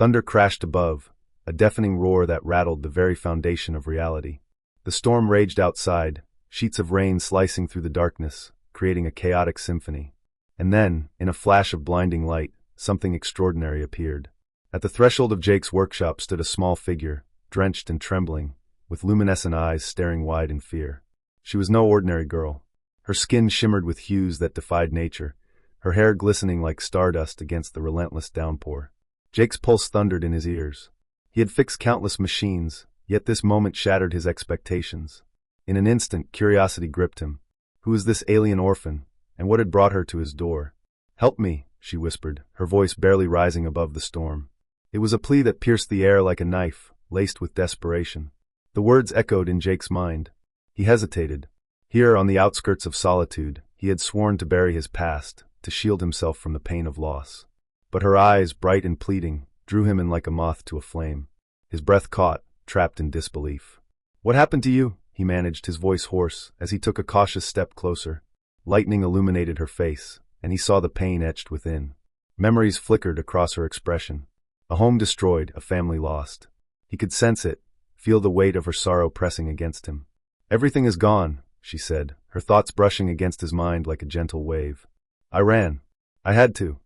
Thunder crashed above, a deafening roar that rattled the very foundation of reality. The storm raged outside, sheets of rain slicing through the darkness, creating a chaotic symphony. And then, in a flash of blinding light, something extraordinary appeared. At the threshold of Jake's workshop stood a small figure, drenched and trembling, with luminescent eyes staring wide in fear. She was no ordinary girl. Her skin shimmered with hues that defied nature, her hair glistening like stardust against the relentless downpour. Jake's pulse thundered in his ears. He had fixed countless machines, yet this moment shattered his expectations. In an instant, curiosity gripped him. Who was this alien orphan, and what had brought her to his door? "Help me," she whispered, her voice barely rising above the storm. It was a plea that pierced the air like a knife, laced with desperation. The words echoed in Jake's mind. He hesitated. Here, on the outskirts of solitude, he had sworn to bury his past, to shield himself from the pain of loss. But her eyes, bright and pleading, drew him in like a moth to a flame. His breath caught, trapped in disbelief. "What happened to you?" he managed, his voice hoarse, as he took a cautious step closer. Lightning illuminated her face, and he saw the pain etched within. Memories flickered across her expression. A home destroyed, a family lost. He could sense it, feel the weight of her sorrow pressing against him. "Everything is gone," she said, her thoughts brushing against his mind like a gentle wave. "I ran. I had to."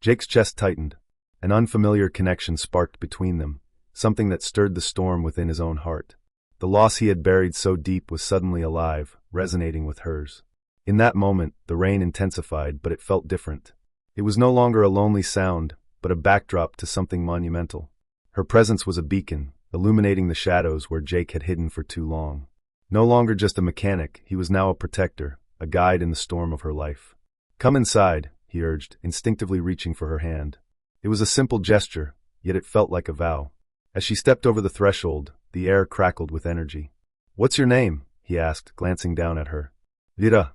Jake's chest tightened. An unfamiliar connection sparked between them, something that stirred the storm within his own heart. The loss he had buried so deep was suddenly alive, resonating with hers. In that moment, the rain intensified, but it felt different. It was no longer a lonely sound, but a backdrop to something monumental. Her presence was a beacon, illuminating the shadows where Jake had hidden for too long. No longer just a mechanic, he was now a protector, a guide in the storm of her life. "Come inside," he urged, instinctively reaching for her hand. It was a simple gesture, yet it felt like a vow. As she stepped over the threshold, the air crackled with energy. "What's your name?" he asked, glancing down at her. "Lira."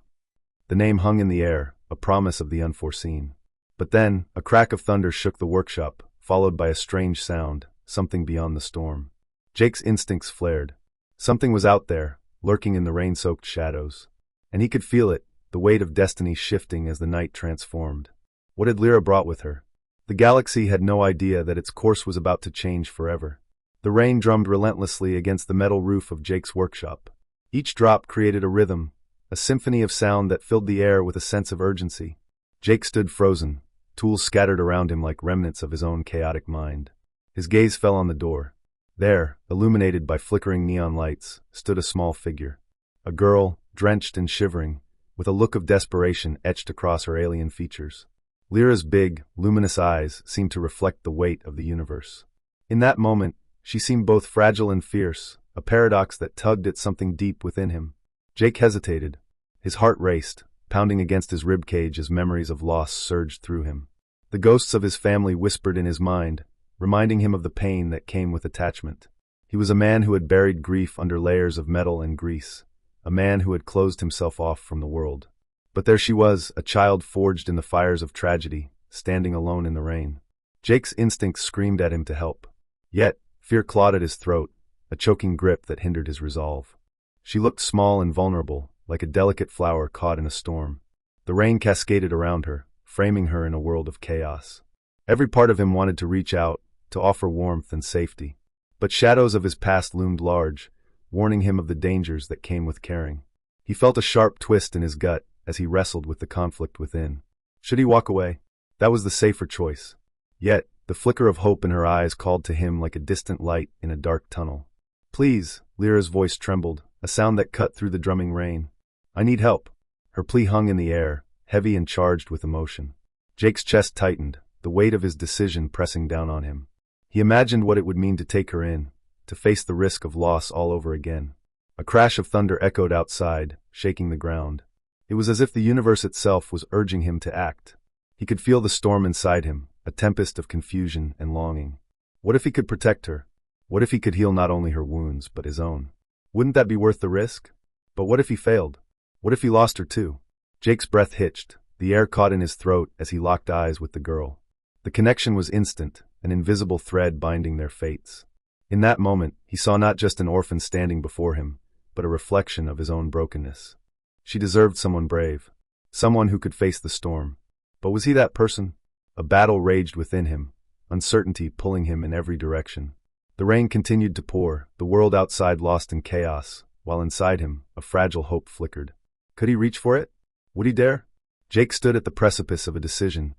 The name hung in the air, a promise of the unforeseen. But then, a crack of thunder shook the workshop, followed by a strange sound, something beyond the storm. Jake's instincts flared. Something was out there, lurking in the rain-soaked shadows. And he could feel it, the weight of destiny shifting as the night transformed. What had Lira brought with her? The galaxy had no idea that its course was about to change forever. The rain drummed relentlessly against the metal roof of Jake's workshop. Each drop created a rhythm, a symphony of sound that filled the air with a sense of urgency. Jake stood frozen, tools scattered around him like remnants of his own chaotic mind. His gaze fell on the door. There, illuminated by flickering neon lights, stood a small figure. A girl, drenched and shivering, with a look of desperation etched across her alien features. Lira's big, luminous eyes seemed to reflect the weight of the universe. In that moment, she seemed both fragile and fierce, a paradox that tugged at something deep within him. Jake hesitated. His heart raced, pounding against his ribcage as memories of loss surged through him. The ghosts of his family whispered in his mind, reminding him of the pain that came with attachment. He was a man who had buried grief under layers of metal and grease, a man who had closed himself off from the world. But there she was, a child forged in the fires of tragedy, standing alone in the rain. Jake's instincts screamed at him to help. Yet, fear clawed at his throat, a choking grip that hindered his resolve. She looked small and vulnerable, like a delicate flower caught in a storm. The rain cascaded around her, framing her in a world of chaos. Every part of him wanted to reach out, to offer warmth and safety. But shadows of his past loomed large, warning him of the dangers that came with caring. He felt a sharp twist in his gut as he wrestled with the conflict within. Should he walk away? That was the safer choice. Yet, the flicker of hope in her eyes called to him like a distant light in a dark tunnel. "Please," Lira's voice trembled, a sound that cut through the drumming rain. "I need help." Her plea hung in the air, heavy and charged with emotion. Jake's chest tightened, the weight of his decision pressing down on him. He imagined what it would mean to take her in, to face the risk of loss all over again. A crash of thunder echoed outside, shaking the ground. It was as if the universe itself was urging him to act. He could feel the storm inside him, a tempest of confusion and longing. What if he could protect her? What if he could heal not only her wounds, but his own? Wouldn't that be worth the risk? But what if he failed? What if he lost her too? Jake's breath hitched, the air caught in his throat as he locked eyes with the girl. The connection was instant, an invisible thread binding their fates. In that moment, he saw not just an orphan standing before him, but a reflection of his own brokenness. She deserved someone brave, someone who could face the storm. But was he that person? A battle raged within him, uncertainty pulling him in every direction. The rain continued to pour, the world outside lost in chaos, while inside him, a fragile hope flickered. Could he reach for it? Would he dare? Jake stood at the precipice of a decision,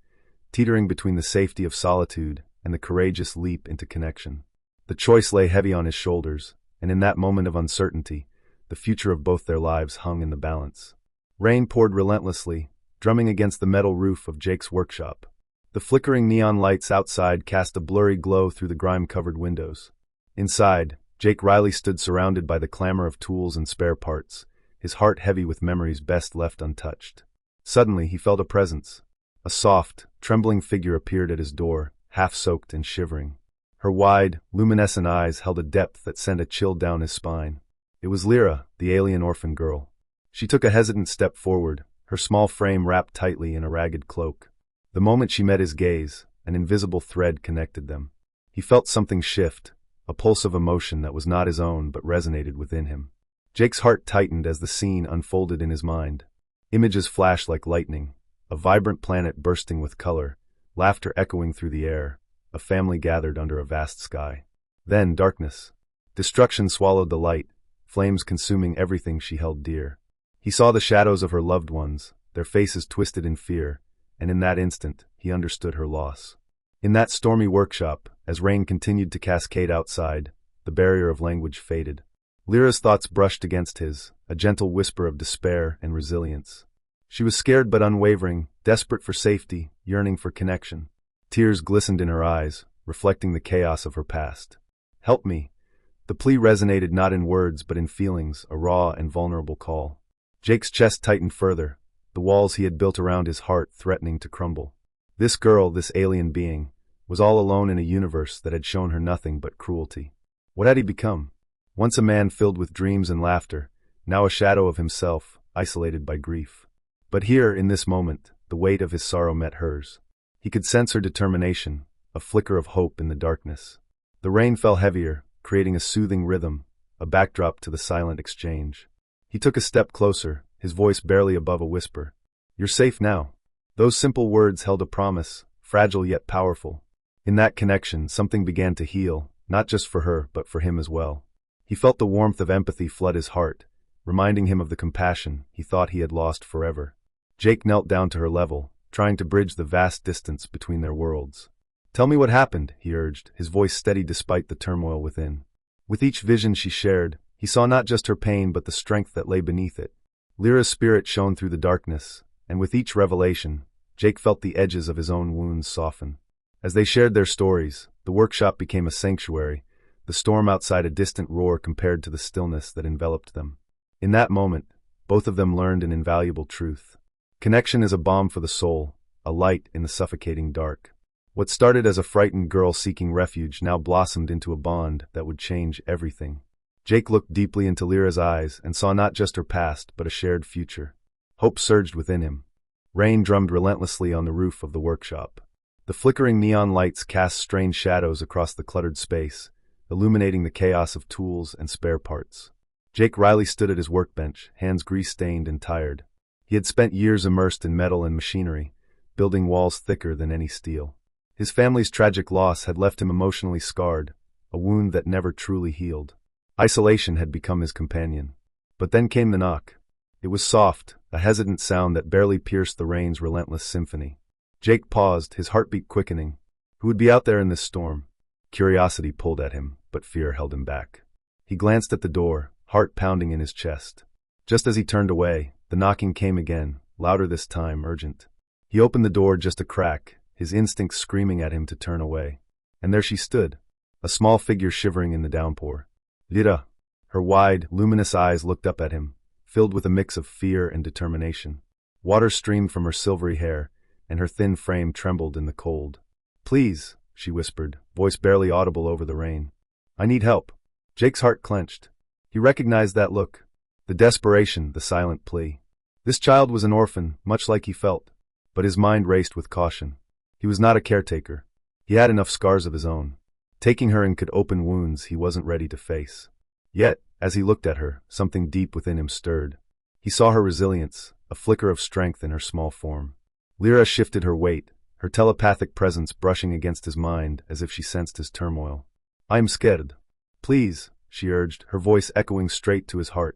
teetering between the safety of solitude and the courageous leap into connection. The choice lay heavy on his shoulders, and in that moment of uncertainty, the future of both their lives hung in the balance. Rain poured relentlessly, drumming against the metal roof of Jake's workshop. The flickering neon lights outside cast a blurry glow through the grime-covered windows. Inside, Jake Reilly stood surrounded by the clamor of tools and spare parts, his heart heavy with memories best left untouched. Suddenly, he felt a presence. A soft, trembling figure appeared at his door, half-soaked and shivering. Her wide, luminescent eyes held a depth that sent a chill down his spine. It was Lira, the alien orphan girl. She took a hesitant step forward, her small frame wrapped tightly in a ragged cloak. The moment she met his gaze, an invisible thread connected them. He felt something shift, a pulse of emotion that was not his own but resonated within him. Jake's heart tightened as the scene unfolded in his mind. Images flashed like lightning, a vibrant planet bursting with color, laughter echoing through the air, a family gathered under a vast sky. Then darkness. Destruction swallowed the light, flames consuming everything she held dear. He saw the shadows of her loved ones, their faces twisted in fear, and in that instant, he understood her loss. In that stormy workshop, as rain continued to cascade outside, the barrier of language faded. Lyra's thoughts brushed against his, a gentle whisper of despair and resilience. She was scared but unwavering, desperate for safety, yearning for connection. Tears glistened in her eyes, reflecting the chaos of her past. "Help me." The plea resonated not in words but in feelings, a raw and vulnerable call. Jake's chest tightened further, the walls he had built around his heart threatening to crumble. This girl, this alien being, was all alone in a universe that had shown her nothing but cruelty. What had he become? Once a man filled with dreams and laughter, now a shadow of himself, isolated by grief. But here, in this moment, the weight of his sorrow met hers. He could sense her determination, a flicker of hope in the darkness. The rain fell heavier, creating a soothing rhythm, a backdrop to the silent exchange. He took a step closer, his voice barely above a whisper. "You're safe now." Those simple words held a promise, fragile yet powerful. In that connection, something began to heal, not just for her, but for him as well. He felt the warmth of empathy flood his heart, reminding him of the compassion he thought he had lost forever. Jake knelt down to her level, trying to bridge the vast distance between their worlds. "Tell me what happened," he urged, his voice steady despite the turmoil within. With each vision she shared, he saw not just her pain but the strength that lay beneath it. Lyra's spirit shone through the darkness, and with each revelation, Jake felt the edges of his own wounds soften. As they shared their stories, the workshop became a sanctuary, the storm outside a distant roar compared to the stillness that enveloped them. In that moment, both of them learned an invaluable truth. Connection is a balm for the soul, a light in the suffocating dark. What started as a frightened girl seeking refuge now blossomed into a bond that would change everything. Jake looked deeply into Lyra's eyes and saw not just her past but a shared future. Hope surged within him. Rain drummed relentlessly on the roof of the workshop. The flickering neon lights cast strange shadows across the cluttered space, illuminating the chaos of tools and spare parts. Jake Reilly stood at his workbench, hands grease-stained and tired. He had spent years immersed in metal and machinery, building walls thicker than any steel. His family's tragic loss had left him emotionally scarred, a wound that never truly healed. Isolation had become his companion. But then came the knock. It was soft, a hesitant sound that barely pierced the rain's relentless symphony. Jake paused, his heartbeat quickening. Who would be out there in this storm? Curiosity pulled at him, but fear held him back. He glanced at the door, heart pounding in his chest. Just as he turned away, the knocking came again, louder this time, urgent. He opened the door just a crack, his instincts screaming at him to turn away. And there she stood, a small figure shivering in the downpour. Lira. Her wide, luminous eyes looked up at him, filled with a mix of fear and determination. Water streamed from her silvery hair, and her thin frame trembled in the cold. "Please," she whispered, voice barely audible over the rain. "I need help." Jake's heart clenched. He recognized that look. The desperation, the silent plea. This child was an orphan, much like he felt. But his mind raced with caution. He was not a caretaker. He had enough scars of his own. Taking her in could open wounds he wasn't ready to face. Yet, as he looked at her, something deep within him stirred. He saw her resilience, a flicker of strength in her small form. Lira shifted her weight, her telepathic presence brushing against his mind as if she sensed his turmoil. "I'm scared. Please," she urged, her voice echoing straight to his heart.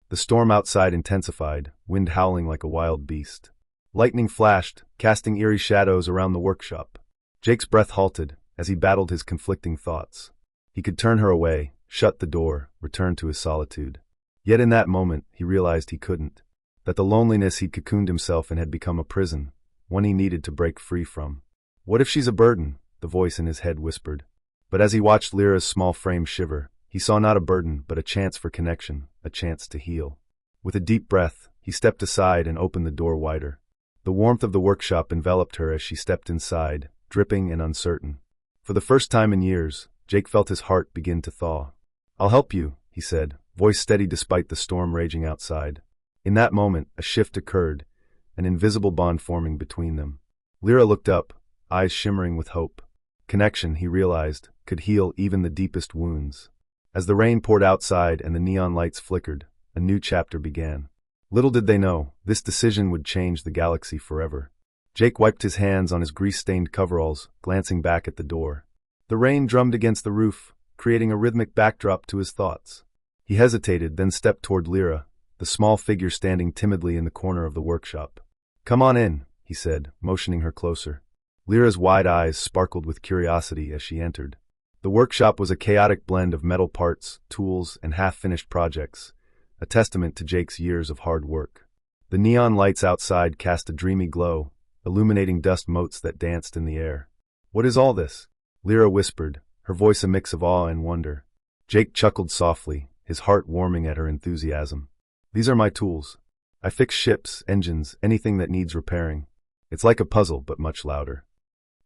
The storm outside intensified, wind howling like a wild beast. Lightning flashed, casting eerie shadows around the workshop. Jake's breath halted as he battled his conflicting thoughts. He could turn her away, shut the door, return to his solitude. Yet in that moment, he realized he couldn't. That the loneliness he'd cocooned himself in had become a prison, one he needed to break free from. "What if she's a burden?" the voice in his head whispered. But as he watched Lyra's small frame shiver, he saw not a burden but a chance for connection, a chance to heal. With a deep breath, he stepped aside and opened the door wider. The warmth of the workshop enveloped her as she stepped inside, dripping and uncertain. For the first time in years, Jake felt his heart begin to thaw. "I'll help you," he said, voice steady despite the storm raging outside. In that moment, a shift occurred, an invisible bond forming between them. Lira looked up, eyes shimmering with hope. Connection, he realized, could heal even the deepest wounds. As the rain poured outside and the neon lights flickered, a new chapter began. Little did they know, this decision would change the galaxy forever. Jake wiped his hands on his grease-stained coveralls, glancing back at the door. The rain drummed against the roof, creating a rhythmic backdrop to his thoughts. He hesitated, then stepped toward Lira, the small figure standing timidly in the corner of the workshop. "Come on in," he said, motioning her closer. Lyra's wide eyes sparkled with curiosity as she entered. The workshop was a chaotic blend of metal parts, tools, and half-finished projects, a testament to Jake's years of hard work. The neon lights outside cast a dreamy glow, illuminating dust motes that danced in the air. "What is all this?" Lira whispered, her voice a mix of awe and wonder. Jake chuckled softly, his heart warming at her enthusiasm. "These are my tools. I fix ships, engines, anything that needs repairing. It's like a puzzle, but much louder."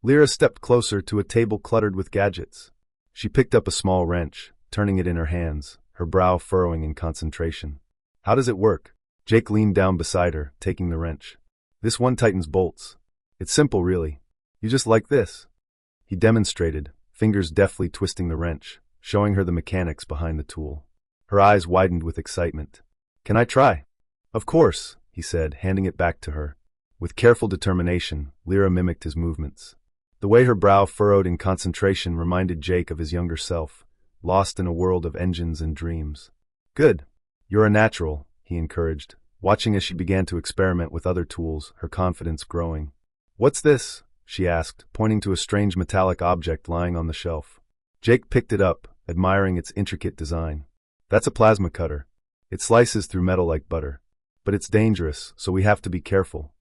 Lira stepped closer to a table cluttered with gadgets. She picked up a small wrench, turning it in her hands, her brow furrowing in concentration. "How does it work?" Jake leaned down beside her, taking the wrench. "This one tightens bolts. It's simple, really. You just like this." He demonstrated, fingers deftly twisting the wrench, showing her the mechanics behind the tool. Her eyes widened with excitement. "Can I try?" "Of course," he said, handing it back to her. With careful determination, Lira mimicked his movements. The way her brow furrowed in concentration reminded Jake of his younger self, lost in a world of engines and dreams. "Good. You're a natural," he encouraged, watching as she began to experiment with other tools, her confidence growing. "What's this?" she asked, pointing to a strange metallic object lying on the shelf. Jake picked it up, admiring its intricate design. "That's a plasma cutter. It slices through metal like butter. But it's dangerous, so we have to be careful."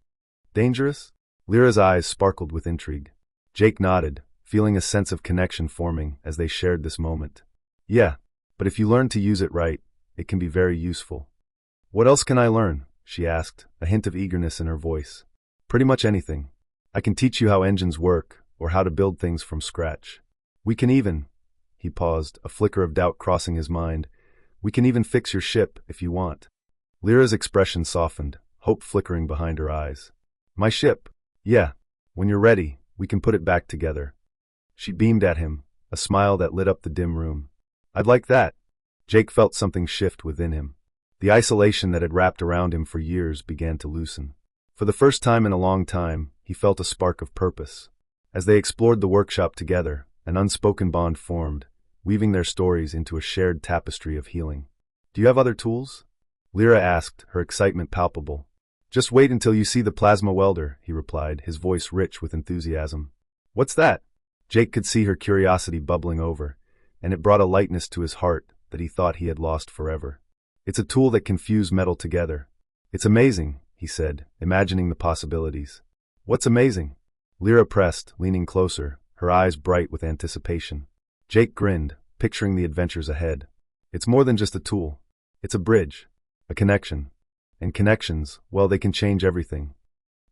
"Dangerous?" Lyra's eyes sparkled with intrigue. Jake nodded, feeling a sense of connection forming as they shared this moment. "Yeah, but if you learn to use it right, it can be very useful." "What else can I learn?" she asked, a hint of eagerness in her voice. "Pretty much anything. I can teach you how engines work, or how to build things from scratch. We can even," he paused, a flicker of doubt crossing his mind, "we can even fix your ship if you want." Lyra's expression softened, hope flickering behind her eyes. "My ship? Yeah. When you're ready, we can put it back together." She beamed at him, a smile that lit up the dim room. "I'd like that." Jake felt something shift within him. The isolation that had wrapped around him for years began to loosen. For the first time in a long time, he felt a spark of purpose. As they explored the workshop together, an unspoken bond formed, weaving their stories into a shared tapestry of healing. "Do you have other tools?" Lira asked, her excitement palpable. "Just wait until you see the plasma welder," he replied, his voice rich with enthusiasm. "What's that?" Jake could see her curiosity bubbling over, and it brought a lightness to his heart that he thought he had lost forever. "It's a tool that can fuse metal together." "It's amazing," he said, imagining the possibilities. "What's amazing?" Lira pressed, leaning closer, her eyes bright with anticipation. Jake grinned, picturing the adventures ahead. "It's more than just a tool. It's a bridge, a connection. And connections, well, they can change everything."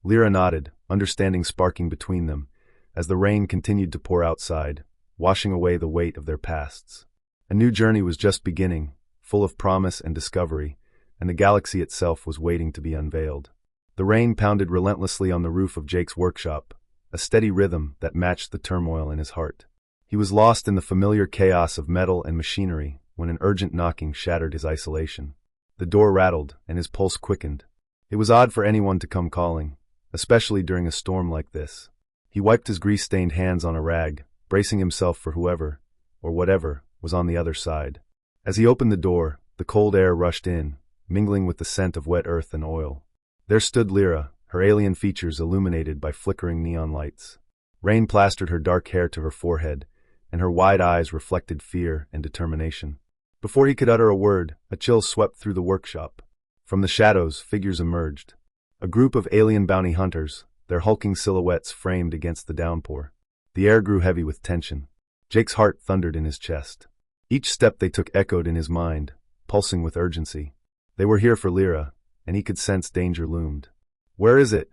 Lira nodded, understanding sparking between them, as the rain continued to pour outside, washing away the weight of their pasts. A new journey was just beginning, full of promise and discovery, and the galaxy itself was waiting to be unveiled. The rain pounded relentlessly on the roof of Jake's workshop, a steady rhythm that matched the turmoil in his heart. He was lost in the familiar chaos of metal and machinery when an urgent knocking shattered his isolation. The door rattled, and his pulse quickened. It was odd for anyone to come calling, especially during a storm like this. He wiped his grease-stained hands on a rag, bracing himself for whoever, or whatever, was on the other side. As he opened the door, the cold air rushed in, mingling with the scent of wet earth and oil. There stood Lira, her alien features illuminated by flickering neon lights. Rain plastered her dark hair to her forehead, and her wide eyes reflected fear and determination. Before he could utter a word, a chill swept through the workshop. From the shadows, figures emerged. A group of alien bounty hunters, their hulking silhouettes framed against the downpour. The air grew heavy with tension. Jake's heart thundered in his chest. Each step they took echoed in his mind, pulsing with urgency. They were here for Lira, and he could sense danger loomed. "Where is it?"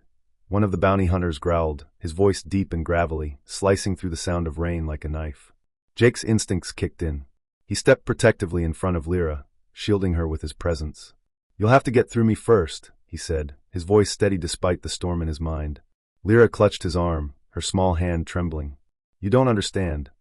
One of the bounty hunters growled, his voice deep and gravelly, slicing through the sound of rain like a knife. Jake's instincts kicked in. He stepped protectively in front of Lira, shielding her with his presence. "You'll have to get through me first," he said, his voice steady despite the storm in his mind. Lira clutched his arm, her small hand trembling. "You don't understand."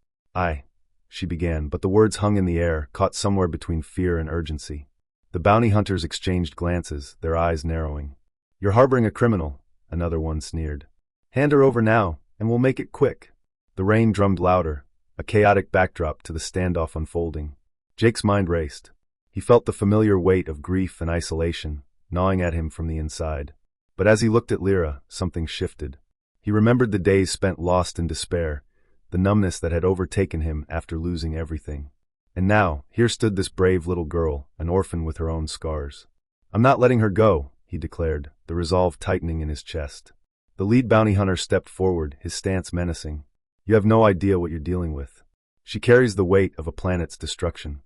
She began, but the words hung in the air, caught somewhere between fear and urgency. The bounty hunters exchanged glances, their eyes narrowing. "You're harboring a criminal," another one sneered. "Hand her over now, and we'll make it quick." The rain drummed louder, a chaotic backdrop to the standoff unfolding. Jake's mind raced. He felt the familiar weight of grief and isolation, gnawing at him from the inside. But as he looked at Lira, something shifted. He remembered the days spent lost in despair, the numbness that had overtaken him after losing everything. And now, here stood this brave little girl, an orphan with her own scars. "I'm not letting her go," he declared, the resolve tightening in his chest. The lead bounty hunter stepped forward, his stance menacing. "You have no idea what you're dealing with. She carries the weight of a planet's destruction."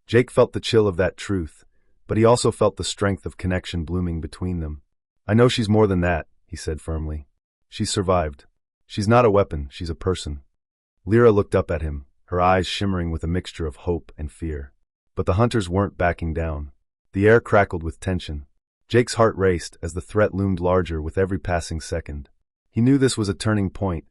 Jake felt the chill of that truth, but he also felt the strength of connection blooming between them. "I know she's more than that," he said firmly. "She's survived. She's not a weapon, she's a person." Lira looked up at him, her eyes shimmering with a mixture of hope and fear. But the hunters weren't backing down. The air crackled with tension. Jake's heart raced as the threat loomed larger with every passing second. He knew this was a turning point,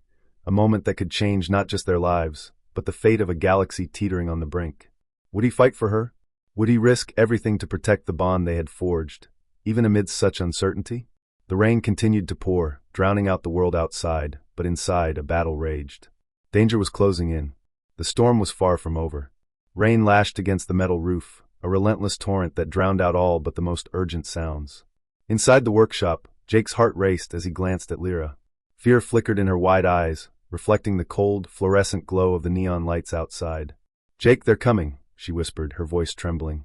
a moment that could change not just their lives, but the fate of a galaxy teetering on the brink. Would he fight for her? Would he risk everything to protect the bond they had forged, even amidst such uncertainty? The rain continued to pour, drowning out the world outside, but inside a battle raged. Danger was closing in. The storm was far from over. Rain lashed against the metal roof, a relentless torrent that drowned out all but the most urgent sounds. Inside the workshop, Jake's heart raced as he glanced at Lira. Fear flickered in her wide eyes, reflecting the cold, fluorescent glow of the neon lights outside. "Jake, they're coming," she whispered, her voice trembling.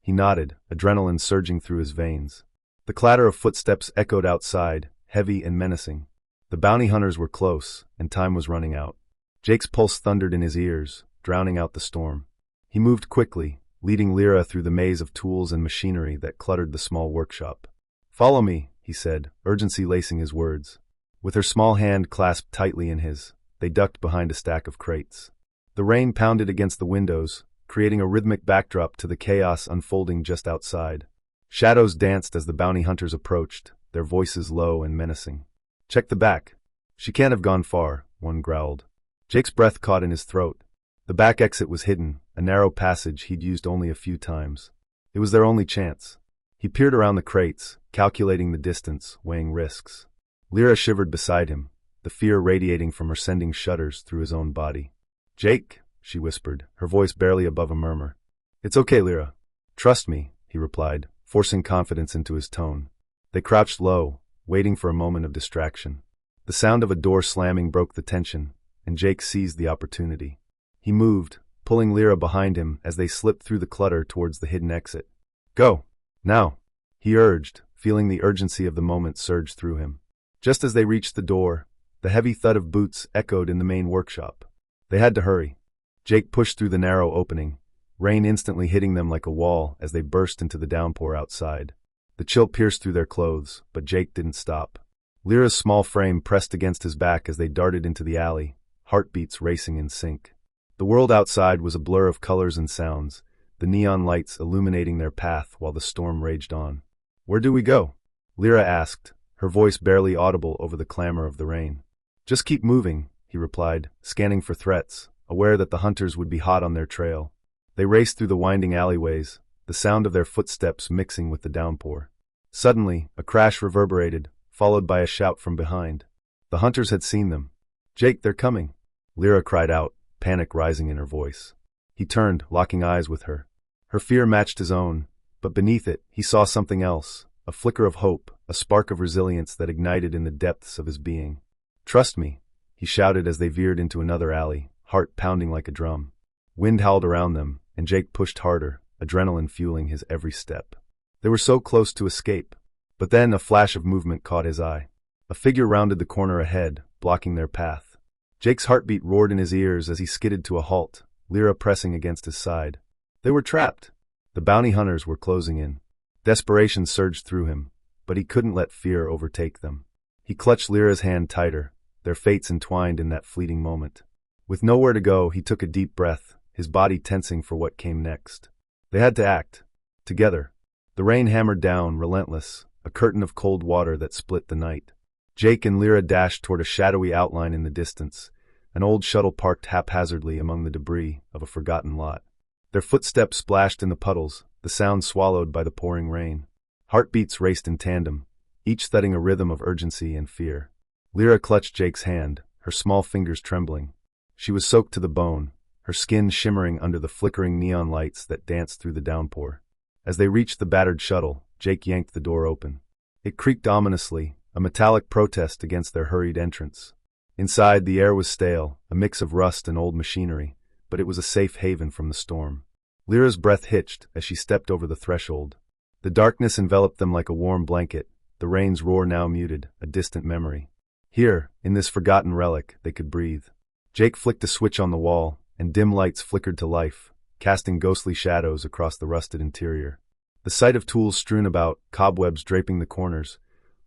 He nodded, adrenaline surging through his veins. The clatter of footsteps echoed outside, heavy and menacing. The bounty hunters were close, and time was running out. Jake's pulse thundered in his ears, drowning out the storm. He moved quickly, leading Lira through the maze of tools and machinery that cluttered the small workshop. "Follow me," he said, urgency lacing his words. With her small hand clasped tightly in his, they ducked behind a stack of crates. The rain pounded against the windows, creating a rhythmic backdrop to the chaos unfolding just outside. Shadows danced as the bounty hunters approached, their voices low and menacing. "Check the back." "She can't have gone far," one growled. Jake's breath caught in his throat. The back exit was hidden, a narrow passage he'd used only a few times. It was their only chance. He peered around the crates, calculating the distance, weighing risks. Lira shivered beside him, the fear radiating from her, sending shudders through his own body. "Jake," she whispered, her voice barely above a murmur. "It's okay, Lira. Trust me," he replied, forcing confidence into his tone. They crouched low, waiting for a moment of distraction. The sound of a door slamming broke the tension, and Jake seized the opportunity. He moved, pulling Lira behind him as they slipped through the clutter towards the hidden exit. "Go! Now!" he urged, feeling the urgency of the moment surge through him. Just as they reached the door, the heavy thud of boots echoed in the main workshop. They had to hurry. Jake pushed through the narrow opening, rain instantly hitting them like a wall as they burst into the downpour outside. The chill pierced through their clothes, but Jake didn't stop. Lira's small frame pressed against his back as they darted into the alley, heartbeats racing in sync. The world outside was a blur of colors and sounds, the neon lights illuminating their path while the storm raged on. "Where do we go?" Lira asked, her voice barely audible over the clamor of the rain. "Just keep moving," he replied, scanning for threats, aware that the hunters would be hot on their trail. They raced through the winding alleyways, the sound of their footsteps mixing with the downpour. Suddenly, a crash reverberated, followed by a shout from behind. The hunters had seen them. "Jake, they're coming!" Lira cried out, panic rising in her voice. He turned, locking eyes with her. Her fear matched his own, but beneath it, he saw something else, a flicker of hope, a spark of resilience that ignited in the depths of his being. "Trust me," he shouted as they veered into another alley, heart pounding like a drum. Wind howled around them, and Jake pushed harder, adrenaline fueling his every step. They were so close to escape. But then a flash of movement caught his eye. A figure rounded the corner ahead, blocking their path. Jake's heartbeat roared in his ears as he skidded to a halt, Lira pressing against his side. They were trapped. The bounty hunters were closing in. Desperation surged through him, but he couldn't let fear overtake them. He clutched Lira's hand tighter, their fates entwined in that fleeting moment. With nowhere to go, he took a deep breath, his body tensing for what came next. They had to act. Together. The rain hammered down, relentless, a curtain of cold water that split the night. Jake and Lira dashed toward a shadowy outline in the distance, an old shuttle parked haphazardly among the debris of a forgotten lot. Their footsteps splashed in the puddles, the sound swallowed by the pouring rain. Heartbeats raced in tandem, each thudding a rhythm of urgency and fear. Lira clutched Jake's hand, her small fingers trembling. She was soaked to the bone, her skin shimmering under the flickering neon lights that danced through the downpour. As they reached the battered shuttle, Jake yanked the door open. It creaked ominously, a metallic protest against their hurried entrance. Inside, the air was stale, a mix of rust and old machinery, but it was a safe haven from the storm. Lira's breath hitched as she stepped over the threshold. The darkness enveloped them like a warm blanket, the rain's roar now muted, a distant memory. Here, in this forgotten relic, they could breathe. Jake flicked a switch on the wall, and dim lights flickered to life, casting ghostly shadows across the rusted interior. The sight of tools strewn about, cobwebs draping the corners,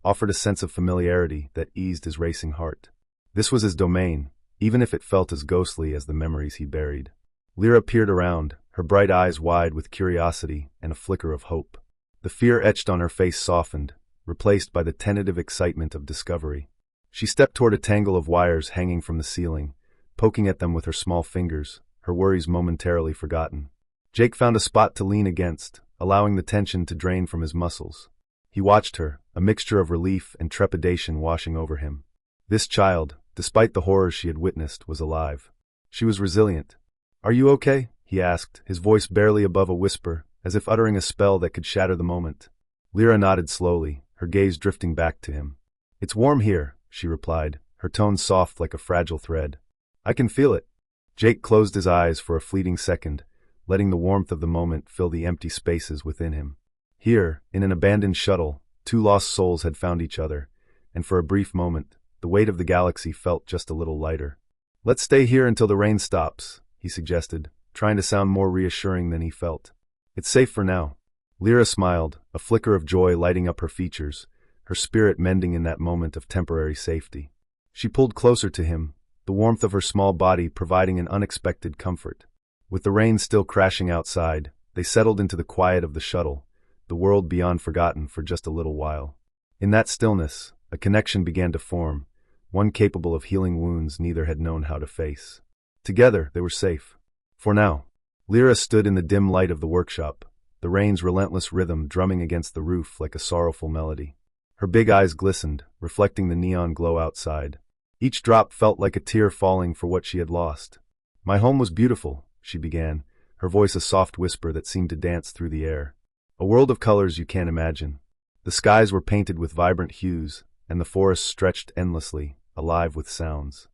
offered a sense of familiarity that eased his racing heart. This was his domain, even if it felt as ghostly as the memories he buried. Lira peered around, her bright eyes wide with curiosity and a flicker of hope. The fear etched on her face softened, replaced by the tentative excitement of discovery. She stepped toward a tangle of wires hanging from the ceiling, poking at them with her small fingers, her worries momentarily forgotten. Jake found a spot to lean against, allowing the tension to drain from his muscles. He watched her, a mixture of relief and trepidation washing over him. This child, despite the horrors she had witnessed, was alive. She was resilient. "Are you okay?" he asked, his voice barely above a whisper, as if uttering a spell that could shatter the moment. Lira nodded slowly, her gaze drifting back to him. "It's warm here," she replied, her tone soft like a fragile thread. "I can feel it." Jake closed his eyes for a fleeting second, letting the warmth of the moment fill the empty spaces within him. Here, in an abandoned shuttle, two lost souls had found each other, and for a brief moment, the weight of the galaxy felt just a little lighter. "Let's stay here until the rain stops," he suggested, trying to sound more reassuring than he felt. "It's safe for now." Lira smiled, a flicker of joy lighting up her features, her spirit mending in that moment of temporary safety. She pulled closer to him, the warmth of her small body providing an unexpected comfort. With the rain still crashing outside, they settled into the quiet of the shuttle, the world beyond forgotten for just a little while. In that stillness, a connection began to form, one capable of healing wounds neither had known how to face. Together, they were safe. For now. Lira stood in the dim light of the workshop, the rain's relentless rhythm drumming against the roof like a sorrowful melody. Her big eyes glistened, reflecting the neon glow outside. Each drop felt like a tear falling for what she had lost. "My home was beautiful," she began, her voice a soft whisper that seemed to dance through the air. "A world of colors you can't imagine. The skies were painted with vibrant hues, and the forests stretched endlessly, alive with sounds."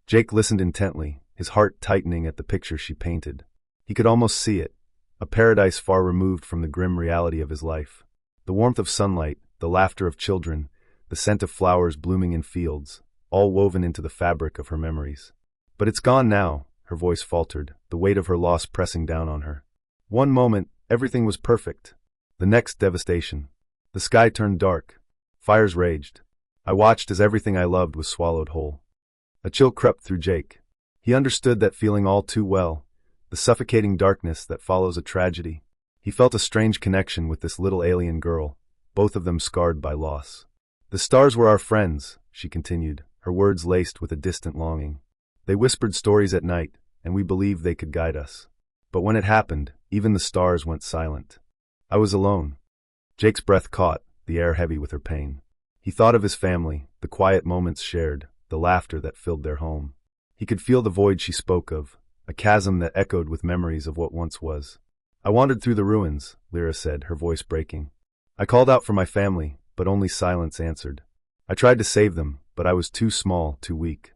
Jake listened intently, his heart tightening at the picture she painted. He could almost see it, a paradise far removed from the grim reality of his life. The warmth of sunlight, the laughter of children, the scent of flowers blooming in fields, all woven into the fabric of her memories. "But it's gone now," her voice faltered, the weight of her loss pressing down on her. One moment, everything was perfect. The next, devastation. The sky turned dark. Fires raged. I watched as everything I loved was swallowed whole. A chill crept through Jake. He understood that feeling all too well, the suffocating darkness that follows a tragedy. He felt a strange connection with this little alien girl, both of them scarred by loss. "The stars were our friends," she continued, her words laced with a distant longing. "They whispered stories at night, and we believed they could guide us. But when it happened, even the stars went silent. I was alone." Jake's breath caught, the air heavy with her pain. He thought of his family, the quiet moments shared, the laughter that filled their home. He could feel the void she spoke of, a chasm that echoed with memories of what once was. "I wandered through the ruins," Lira said, her voice breaking. "I called out for my family, but only silence answered. I tried to save them, but I was too small, too weak."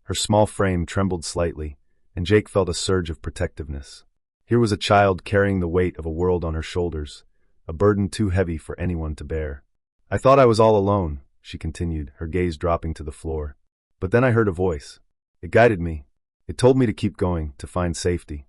Her small frame trembled slightly, and Jake felt a surge of protectiveness. Here was a child carrying the weight of a world on her shoulders, a burden too heavy for anyone to bear. "I thought I was all alone," she continued, her gaze dropping to the floor. "But then I heard a voice. It guided me. It told me to keep going, to find safety."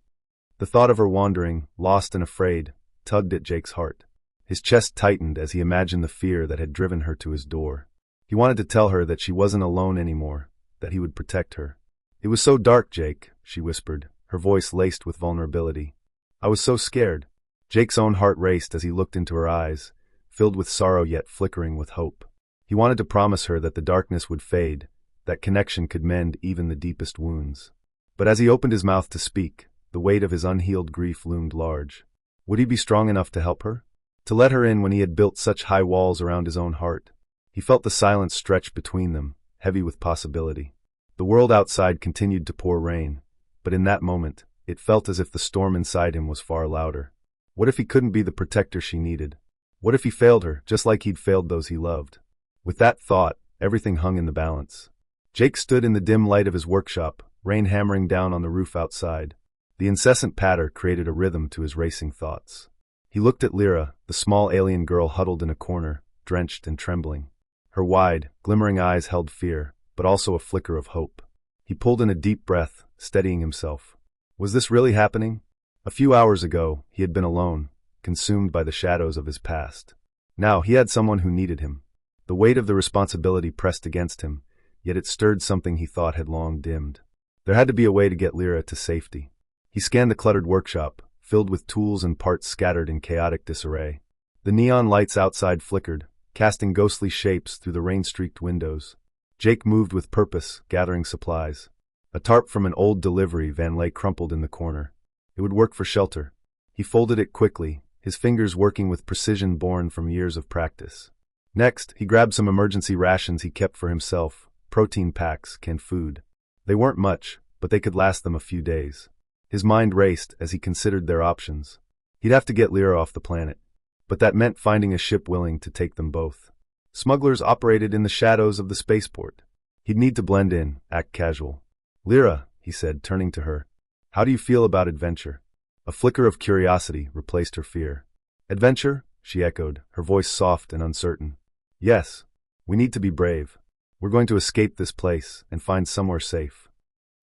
The thought of her wandering, lost and afraid, tugged at Jake's heart. His chest tightened as he imagined the fear that had driven her to his door. He wanted to tell her that she wasn't alone anymore, that he would protect her. "It was so dark, Jake," she whispered, her voice laced with vulnerability. "I was so scared." Jake's own heart raced as he looked into her eyes, filled with sorrow yet flickering with hope. He wanted to promise her that the darkness would fade, that connection could mend even the deepest wounds. But as he opened his mouth to speak, the weight of his unhealed grief loomed large. Would he be strong enough to help her? To let her in when he had built such high walls around his own heart? He felt the silence stretch between them, heavy with possibility. The world outside continued to pour rain, but in that moment, it felt as if the storm inside him was far louder. What if he couldn't be the protector she needed? What if he failed her, just like he'd failed those he loved? With that thought, everything hung in the balance. Jake stood in the dim light of his workshop, rain hammering down on the roof outside. The incessant patter created a rhythm to his racing thoughts. He looked at Lira, the small alien girl huddled in a corner, drenched and trembling. Her wide, glimmering eyes held fear, but also a flicker of hope. He pulled in a deep breath, steadying himself. Was this really happening? A few hours ago, he had been alone, consumed by the shadows of his past. Now he had someone who needed him. The weight of the responsibility pressed against him, yet it stirred something he thought had long dimmed. There had to be a way to get Lira to safety. He scanned the cluttered workshop, filled with tools and parts scattered in chaotic disarray. The neon lights outside flickered, casting ghostly shapes through the rain-streaked windows. Jake moved with purpose, gathering supplies. A tarp from an old delivery van lay crumpled in the corner. It would work for shelter. He folded it quickly, his fingers working with precision born from years of practice. Next, he grabbed some emergency rations he kept for himself, protein packs, canned food. They weren't much, but they could last them a few days. His mind raced as he considered their options. He'd have to get Lira off the planet, but that meant finding a ship willing to take them both. Smugglers operated in the shadows of the spaceport. He'd need to blend in, act casual. "Lira," he said, turning to her. "How do you feel about adventure?" A flicker of curiosity replaced her fear. "Adventure?" she echoed, her voice soft and uncertain. "Yes. We need to be brave. We're going to escape this place and find somewhere safe."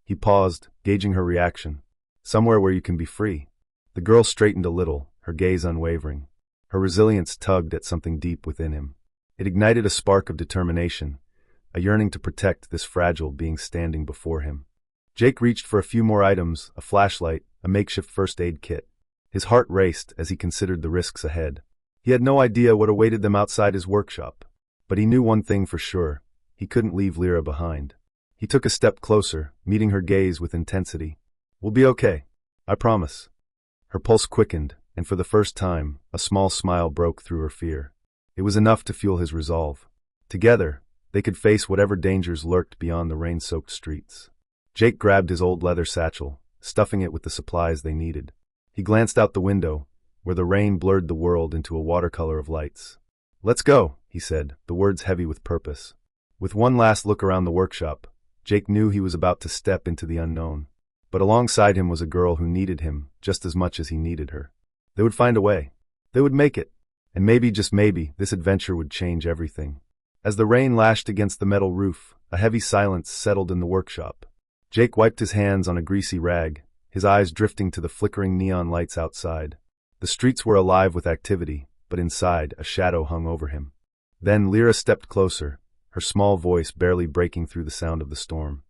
He paused, gauging her reaction. "Somewhere where you can be free." The girl straightened a little, her gaze unwavering. Her resilience tugged at something deep within him. It ignited a spark of determination, a yearning to protect this fragile being standing before him. Jake reached for a few more items, a flashlight, a makeshift first aid kit. His heart raced as he considered the risks ahead. He had no idea what awaited them outside his workshop. But he knew one thing for sure. He couldn't leave Lira behind. He took a step closer, meeting her gaze with intensity. "We'll be okay. I promise." Her pulse quickened, and for the first time, a small smile broke through her fear. It was enough to fuel his resolve. Together, they could face whatever dangers lurked beyond the rain-soaked streets. Jake grabbed his old leather satchel, stuffing it with the supplies they needed. He glanced out the window, where the rain blurred the world into a watercolor of lights. "Let's go," he said, the words heavy with purpose. With one last look around the workshop, Jake knew he was about to step into the unknown. But alongside him was a girl who needed him just as much as he needed her. They would find a way. They would make it. And maybe, just maybe, this adventure would change everything. As the rain lashed against the metal roof, a heavy silence settled in the workshop. Jake wiped his hands on a greasy rag, his eyes drifting to the flickering neon lights outside. The streets were alive with activity, but inside, a shadow hung over him. Then Lira stepped closer, her small voice barely breaking through the sound of the storm.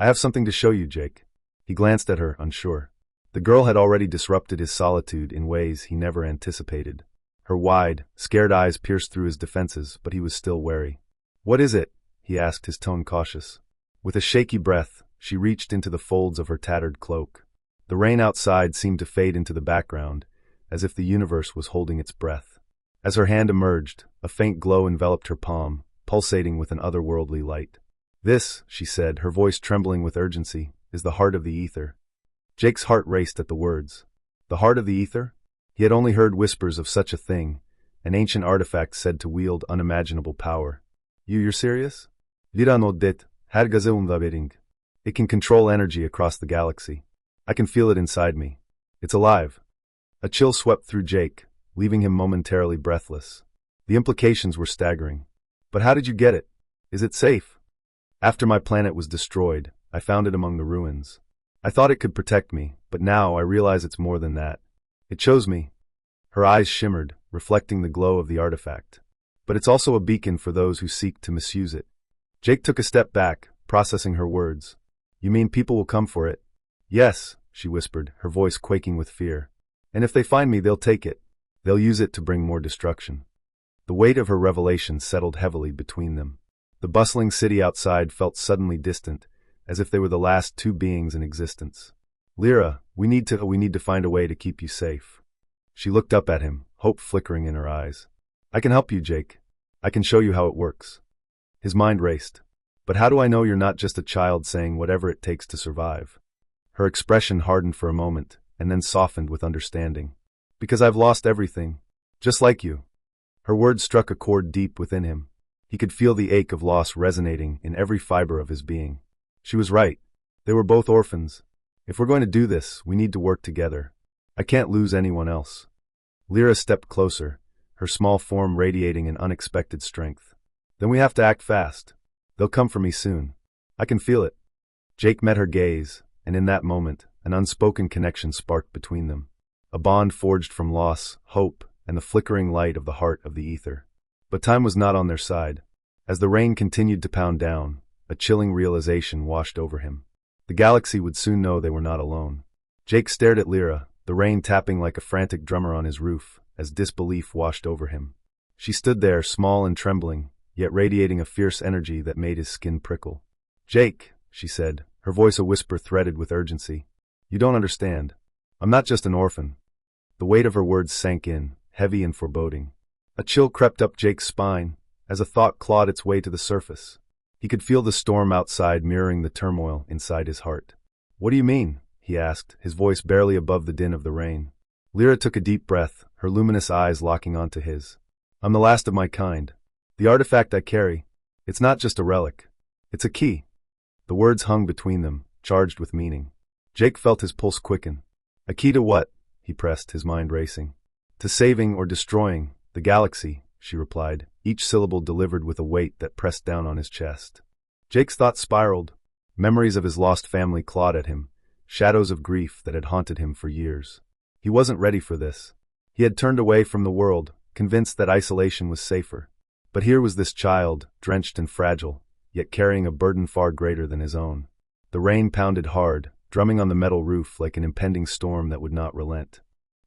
"I have something to show you, Jake." He glanced at her, unsure. The girl had already disrupted his solitude in ways he never anticipated. Her wide, scared eyes pierced through his defenses, but he was still wary. "What is it?" he asked, his tone cautious. With a shaky breath, she reached into the folds of her tattered cloak. The rain outside seemed to fade into the background, as if the universe was holding its breath. As her hand emerged, a faint glow enveloped her palm, pulsating with an otherworldly light. This, she said, her voice trembling with urgency, is the heart of the ether. Jake's heart raced at the words. The heart of the ether? He had only heard whispers of such a thing, an ancient artifact said to wield unimaginable power. You're serious? Lira no det, hergaze undabering. It can control energy across the galaxy. I can feel it inside me. It's alive. A chill swept through Jake, leaving him momentarily breathless. The implications were staggering. But how did you get it? Is it safe? After my planet was destroyed, I found it among the ruins. I thought it could protect me, but now I realize it's more than that. It chose me. Her eyes shimmered, reflecting the glow of the artifact. But it's also a beacon for those who seek to misuse it. Jake took a step back, processing her words. You mean people will come for it? Yes, she whispered, her voice quaking with fear. And if they find me, they'll take it. They'll use it to bring more destruction. The weight of her revelation settled heavily between them. The bustling city outside felt suddenly distant, as if they were the last two beings in existence. Lira, we need to find a way to keep you safe. She looked up at him, hope flickering in her eyes. I can help you, Jake. I can show you how it works. His mind raced. But how do I know you're not just a child saying whatever it takes to survive? Her expression hardened for a moment, and then softened with understanding. Because I've lost everything. Just like you. Her words struck a chord deep within him. He could feel the ache of loss resonating in every fiber of his being. She was right. They were both orphans. If we're going to do this, we need to work together. I can't lose anyone else. Lira stepped closer, her small form radiating an unexpected strength. Then we have to act fast. They'll come for me soon. I can feel it. Jake met her gaze, and in that moment, an unspoken connection sparked between them. A bond forged from loss, hope, and the flickering light of the heart of the ether. But time was not on their side. As the rain continued to pound down, a chilling realization washed over him. The galaxy would soon know they were not alone. Jake stared at Lira, the rain tapping like a frantic drummer on his roof, as disbelief washed over him. She stood there, small and trembling, yet radiating a fierce energy that made his skin prickle. Jake, she said, her voice a whisper threaded with urgency. You don't understand. I'm not just an orphan. The weight of her words sank in, heavy and foreboding. A chill crept up Jake's spine, as a thought clawed its way to the surface. He could feel the storm outside mirroring the turmoil inside his heart. What do you mean? He asked, his voice barely above the din of the rain. Lira took a deep breath, her luminous eyes locking onto his. I'm the last of my kind. The artifact I carry, it's not just a relic. It's a key. The words hung between them, charged with meaning. Jake felt his pulse quicken. A key to what? He pressed, his mind racing. To saving or destroying the galaxy, she replied, each syllable delivered with a weight that pressed down on his chest. Jake's thoughts spiraled. Memories of his lost family clawed at him, shadows of grief that had haunted him for years. He wasn't ready for this. He had turned away from the world, convinced that isolation was safer. But here was this child, drenched and fragile, yet carrying a burden far greater than his own. The rain pounded hard, drumming on the metal roof like an impending storm that would not relent.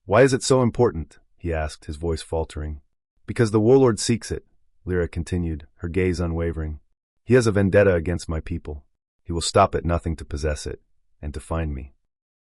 Why is it so important? He asked, his voice faltering. Because the warlord seeks it, Lira continued, her gaze unwavering. He has a vendetta against my people. He will stop at nothing to possess it, and to find me.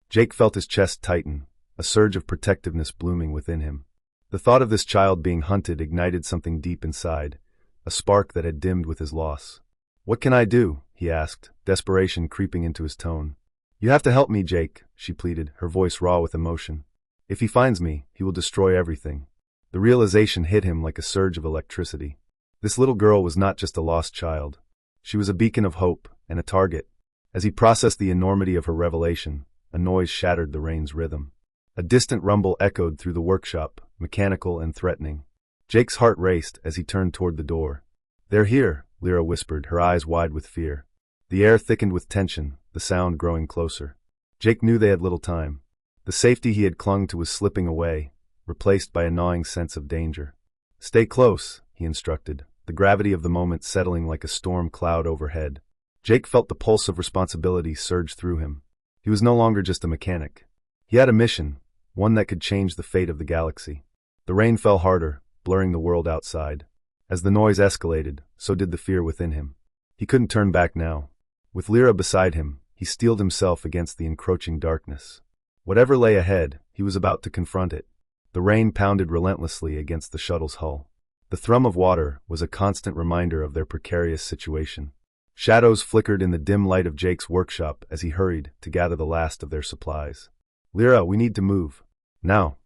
Jake felt his chest tighten, a surge of protectiveness blooming within him. The thought of this child being hunted ignited something deep inside, a spark that had dimmed with his loss. What can I do? He asked, desperation creeping into his tone. You have to help me, Jake, she pleaded, her voice raw with emotion. If he finds me, he will destroy everything. The realization hit him like a surge of electricity. This little girl was not just a lost child. She was a beacon of hope and a target. As he processed the enormity of her revelation, a noise shattered the rain's rhythm. A distant rumble echoed through the workshop, mechanical and threatening. Jake's heart raced as he turned toward the door. They're here, Lira whispered, her eyes wide with fear. The air thickened with tension, the sound growing closer. Jake knew they had little time. The safety he had clung to was slipping away, replaced by a gnawing sense of danger. Stay close, he instructed, the gravity of the moment settling like a storm cloud overhead. Jake felt the pulse of responsibility surge through him. He was no longer just a mechanic. He had a mission, one that could change the fate of the galaxy. The rain fell harder, blurring the world outside. As the noise escalated, so did the fear within him. He couldn't turn back now. With Lira beside him, he steeled himself against the encroaching darkness. Whatever lay ahead, he was about to confront it. The rain pounded relentlessly against the shuttle's hull. The thrum of water was a constant reminder of their precarious situation. Shadows flickered in the dim light of Jake's workshop as he hurried to gather the last of their supplies. Lira, we need to move. Now.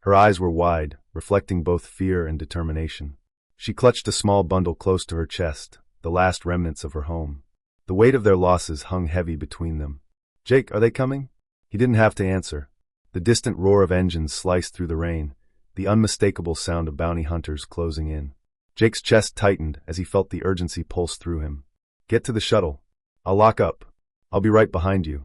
Her eyes were wide, reflecting both fear and determination. She clutched a small bundle close to her chest, the last remnants of her home. The weight of their losses hung heavy between them. Jake, are they coming? He didn't have to answer. The distant roar of engines sliced through the rain, the unmistakable sound of bounty hunters closing in. Jake's chest tightened as he felt the urgency pulse through him. Get to the shuttle. I'll lock up. I'll be right behind you.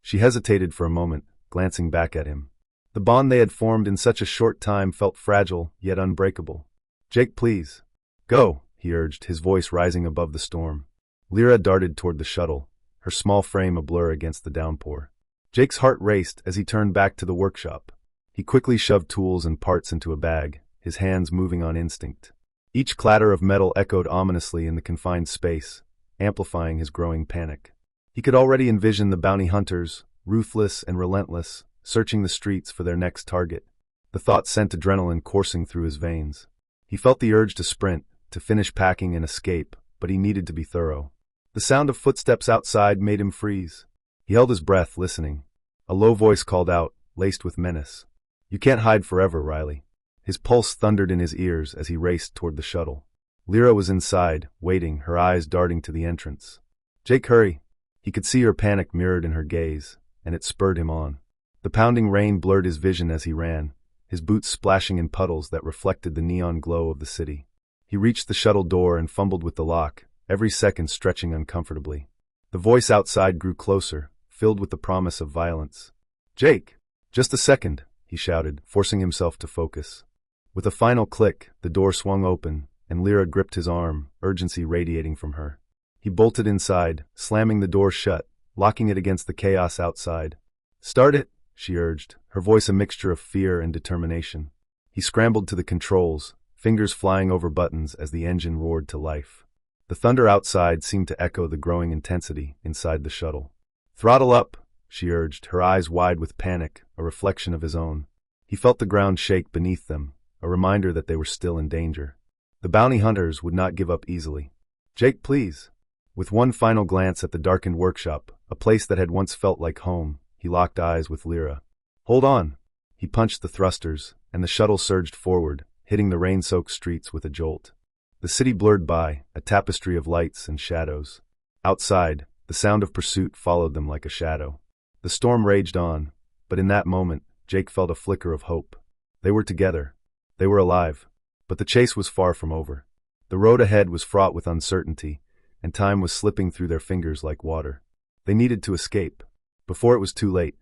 She hesitated for a moment, glancing back at him. The bond they had formed in such a short time felt fragile, yet unbreakable. Jake, please. Go, he urged, his voice rising above the storm. Lira darted toward the shuttle, her small frame a blur against the downpour. Jake's heart raced as he turned back to the workshop. He quickly shoved tools and parts into a bag, his hands moving on instinct. Each clatter of metal echoed ominously in the confined space, amplifying his growing panic. He could already envision the bounty hunters, ruthless and relentless, searching the streets for their next target. The thought sent adrenaline coursing through his veins. He felt the urge to sprint, to finish packing and escape, but he needed to be thorough. The sound of footsteps outside made him freeze. He held his breath, listening. A low voice called out, laced with menace. You can't hide forever, Reilly. His pulse thundered in his ears as he raced toward the shuttle. Lira was inside, waiting, her eyes darting to the entrance. Jake, hurry. He could see her panic mirrored in her gaze, and it spurred him on. The pounding rain blurred his vision as he ran, his boots splashing in puddles that reflected the neon glow of the city. He reached the shuttle door and fumbled with the lock, every second stretching uncomfortably. The voice outside grew closer, filled with the promise of violence. Jake! Just a second, he shouted, forcing himself to focus. With a final click, the door swung open, and Lira gripped his arm, urgency radiating from her. He bolted inside, slamming the door shut, locking it against the chaos outside. Start it, she urged, her voice a mixture of fear and determination. He scrambled to the controls, fingers flying over buttons as the engine roared to life. The thunder outside seemed to echo the growing intensity inside the shuttle. Throttle up, she urged, her eyes wide with panic, a reflection of his own. He felt the ground shake beneath them, a reminder that they were still in danger. The bounty hunters would not give up easily. Jake, please. With one final glance at the darkened workshop, a place that had once felt like home, he locked eyes with Lira. Hold on. He punched the thrusters, and the shuttle surged forward, hitting the rain-soaked streets with a jolt. The city blurred by, a tapestry of lights and shadows. Outside, the sound of pursuit followed them like a shadow. The storm raged on, but in that moment, Jake felt a flicker of hope. They were together. They were alive. But the chase was far from over. The road ahead was fraught with uncertainty, and time was slipping through their fingers like water. They needed to escape. Before it was too late.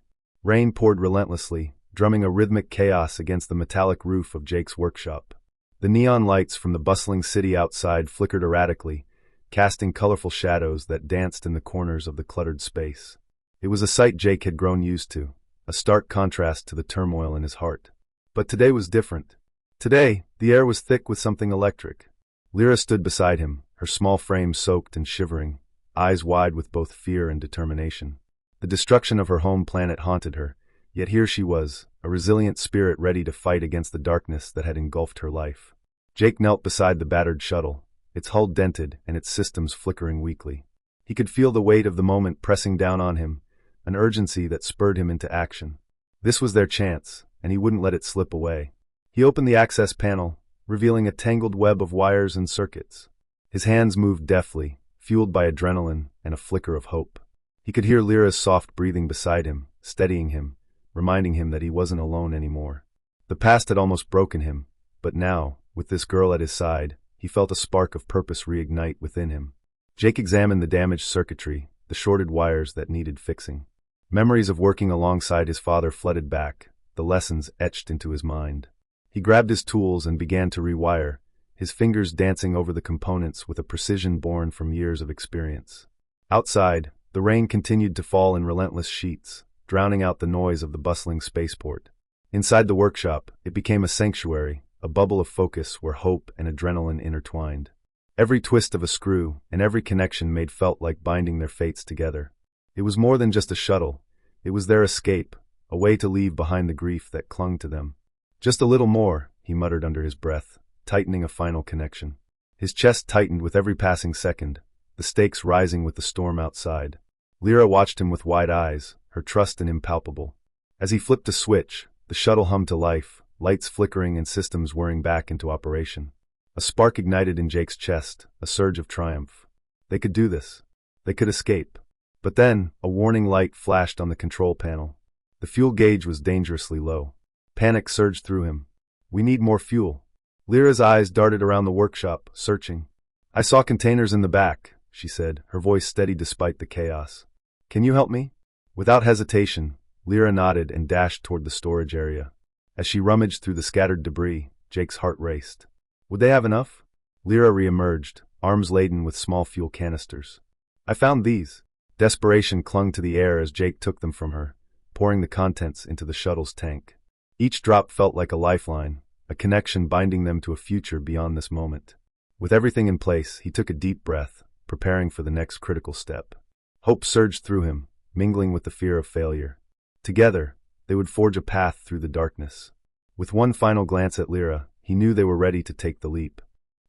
Rain poured relentlessly, drumming a rhythmic chaos against the metallic roof of Jake's workshop. The neon lights from the bustling city outside flickered erratically, casting colorful shadows that danced in the corners of the cluttered space. It was a sight Jake had grown used to, a stark contrast to the turmoil in his heart. But today was different. Today, the air was thick with something electric. Lira stood beside him, her small frame soaked and shivering, eyes wide with both fear and determination. The destruction of her home planet haunted her, yet here she was, a resilient spirit ready to fight against the darkness that had engulfed her life. Jake knelt beside the battered shuttle, its hull dented and its systems flickering weakly. He could feel the weight of the moment pressing down on him, an urgency that spurred him into action. This was their chance, and he wouldn't let it slip away. He opened the access panel, revealing a tangled web of wires and circuits. His hands moved deftly, fueled by adrenaline and a flicker of hope. He could hear Lira's soft breathing beside him, steadying him, reminding him that he wasn't alone anymore. The past had almost broken him, but now, with this girl at his side, he felt a spark of purpose reignite within him. Jake examined the damaged circuitry, the shorted wires that needed fixing. Memories of working alongside his father flooded back, the lessons etched into his mind. He grabbed his tools and began to rewire, his fingers dancing over the components with a precision born from years of experience. Outside, the rain continued to fall in relentless sheets, drowning out the noise of the bustling spaceport. Inside the workshop, it became a sanctuary, a bubble of focus where hope and adrenaline intertwined. Every twist of a screw and every connection made felt like binding their fates together. It was more than just a shuttle. It was their escape, a way to leave behind the grief that clung to them. Just a little more, he muttered under his breath, tightening a final connection. His chest tightened with every passing second, the stakes rising with the storm outside. Lira watched him with wide eyes, her trust in him palpable. As he flipped a switch, the shuttle hummed to life, lights flickering and systems whirring back into operation. A spark ignited in Jake's chest, a surge of triumph. They could do this. They could escape. But then, a warning light flashed on the control panel. The fuel gauge was dangerously low. Panic surged through him. "We need more fuel." Lyra's eyes darted around the workshop, searching. "I saw containers in the back," she said, her voice steady despite the chaos. "Can you help me?" Without hesitation, Lira nodded and dashed toward the storage area. As she rummaged through the scattered debris, Jake's heart raced. Would they have enough? Lira re-emerged, arms laden with small fuel canisters. "I found these." Desperation clung to the air as Jake took them from her, pouring the contents into the shuttle's tank. Each drop felt like a lifeline, a connection binding them to a future beyond this moment. With everything in place, he took a deep breath, preparing for the next critical step. Hope surged through him, mingling with the fear of failure. Together, they would forge a path through the darkness. With one final glance at Lira, he knew they were ready to take the leap.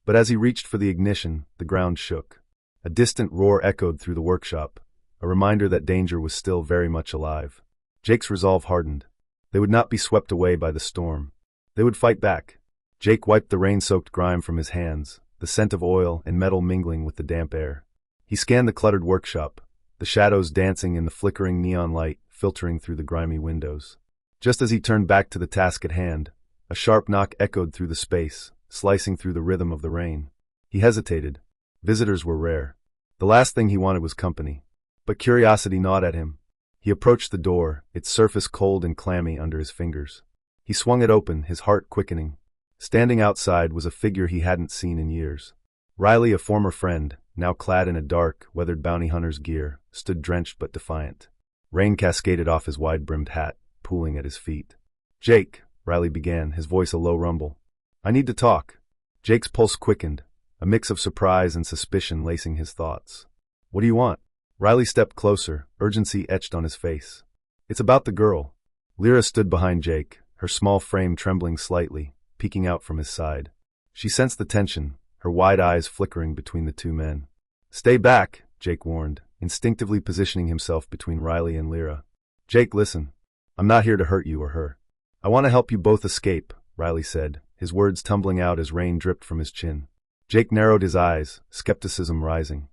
But as he reached for the ignition, the ground shook. A distant roar echoed through the workshop, a reminder that danger was still very much alive. Jake's resolve hardened. They would not be swept away by the storm. They would fight back. Jake wiped the rain-soaked grime from his hands, the scent of oil and metal mingling with the damp air. He scanned the cluttered workshop, the shadows dancing in the flickering neon light filtering through the grimy windows. Just as he turned back to the task at hand, a sharp knock echoed through the space, slicing through the rhythm of the rain. He hesitated. Visitors were rare. The last thing he wanted was company. But curiosity gnawed at him. He approached the door, its surface cold and clammy under his fingers. He swung it open, his heart quickening. Standing outside was a figure he hadn't seen in years. Reilly, a former friend, now clad in a dark, weathered bounty hunter's gear, stood drenched but defiant. Rain cascaded off his wide-brimmed hat, pooling at his feet. "Jake," Reilly began, his voice a low rumble. "I need to talk." Jake's pulse quickened, a mix of surprise and suspicion lacing his thoughts. "What do you want?" Reilly stepped closer, urgency etched on his face. "It's about the girl." Lira stood behind Jake, her small frame trembling slightly, peeking out from his side. She sensed the tension, her wide eyes flickering between the two men. "Stay back," Jake warned, instinctively positioning himself between Reilly and Lira. "Jake, listen. I'm not here to hurt you or her. I want to help you both escape," Reilly said, his words tumbling out as rain dripped from his chin. Jake narrowed his eyes, skepticism rising.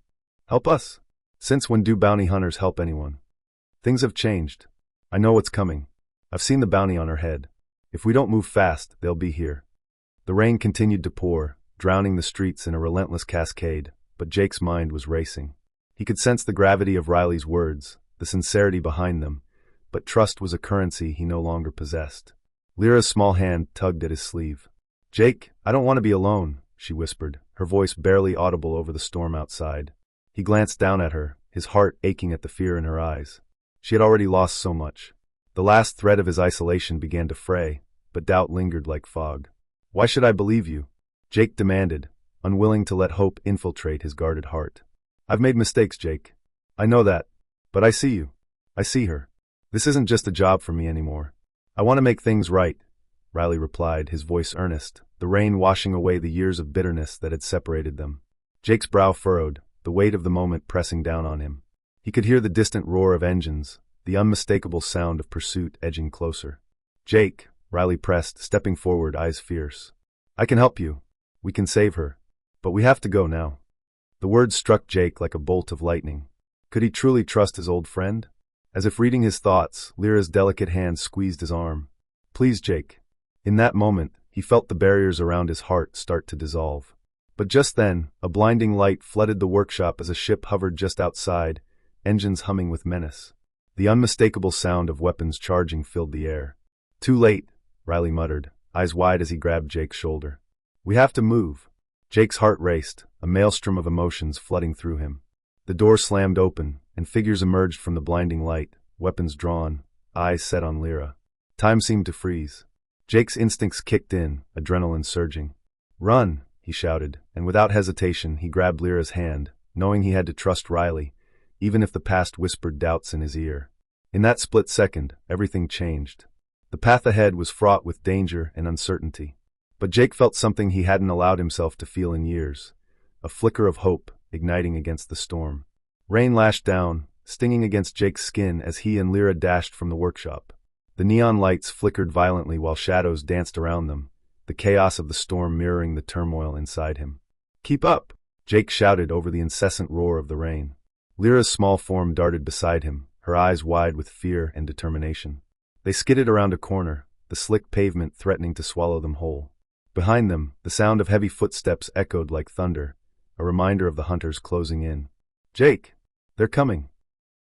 "Help us? Since when do bounty hunters help anyone?" "Things have changed. I know what's coming. I've seen the bounty on her head. If we don't move fast, they'll be here." The rain continued to pour, drowning the streets in a relentless cascade, but Jake's mind was racing. He could sense the gravity of Reilly's words, the sincerity behind them, but trust was a currency he no longer possessed. Lira's small hand tugged at his sleeve. "Jake, I don't want to be alone," she whispered, her voice barely audible over the storm outside. He glanced down at her, his heart aching at the fear in her eyes. She had already lost so much. The last thread of his isolation began to fray, but doubt lingered like fog. "Why should I believe you?" Jake demanded, unwilling to let hope infiltrate his guarded heart. "I've made mistakes, Jake. I know that. But I see you. I see her. This isn't just a job for me anymore. I want to make things right," Reilly replied, his voice earnest, the rain washing away the years of bitterness that had separated them. Jake's brow furrowed, the weight of the moment pressing down on him. He could hear the distant roar of engines, the unmistakable sound of pursuit edging closer. "Jake," Reilly pressed, stepping forward, eyes fierce. "I can help you. We can save her. But we have to go now." The words struck Jake like a bolt of lightning. Could he truly trust his old friend? As if reading his thoughts, Lyra's delicate hand squeezed his arm. "Please, Jake." In that moment, he felt the barriers around his heart start to dissolve. But just then, a blinding light flooded the workshop as a ship hovered just outside, engines humming with menace. The unmistakable sound of weapons charging filled the air. "Too late," Reilly muttered, eyes wide as he grabbed Jake's shoulder. "We have to move." Jake's heart raced, a maelstrom of emotions flooding through him. The door slammed open, and figures emerged from the blinding light, weapons drawn, eyes set on Lira. Time seemed to freeze. Jake's instincts kicked in, adrenaline surging. "Run!" he shouted, and without hesitation he grabbed Lira's hand, knowing he had to trust Reilly, even if the past whispered doubts in his ear. In that split second, everything changed. The path ahead was fraught with danger and uncertainty. But Jake felt something he hadn't allowed himself to feel in years, a flicker of hope, igniting against the storm. Rain lashed down, stinging against Jake's skin as he and Lira dashed from the workshop. The neon lights flickered violently while shadows danced around them, the chaos of the storm mirroring the turmoil inside him. "Keep up!" Jake shouted over the incessant roar of the rain. Lyra's small form darted beside him, her eyes wide with fear and determination. They skidded around a corner, the slick pavement threatening to swallow them whole. Behind them, the sound of heavy footsteps echoed like thunder, a reminder of the hunters closing in. "Jake! They're coming!"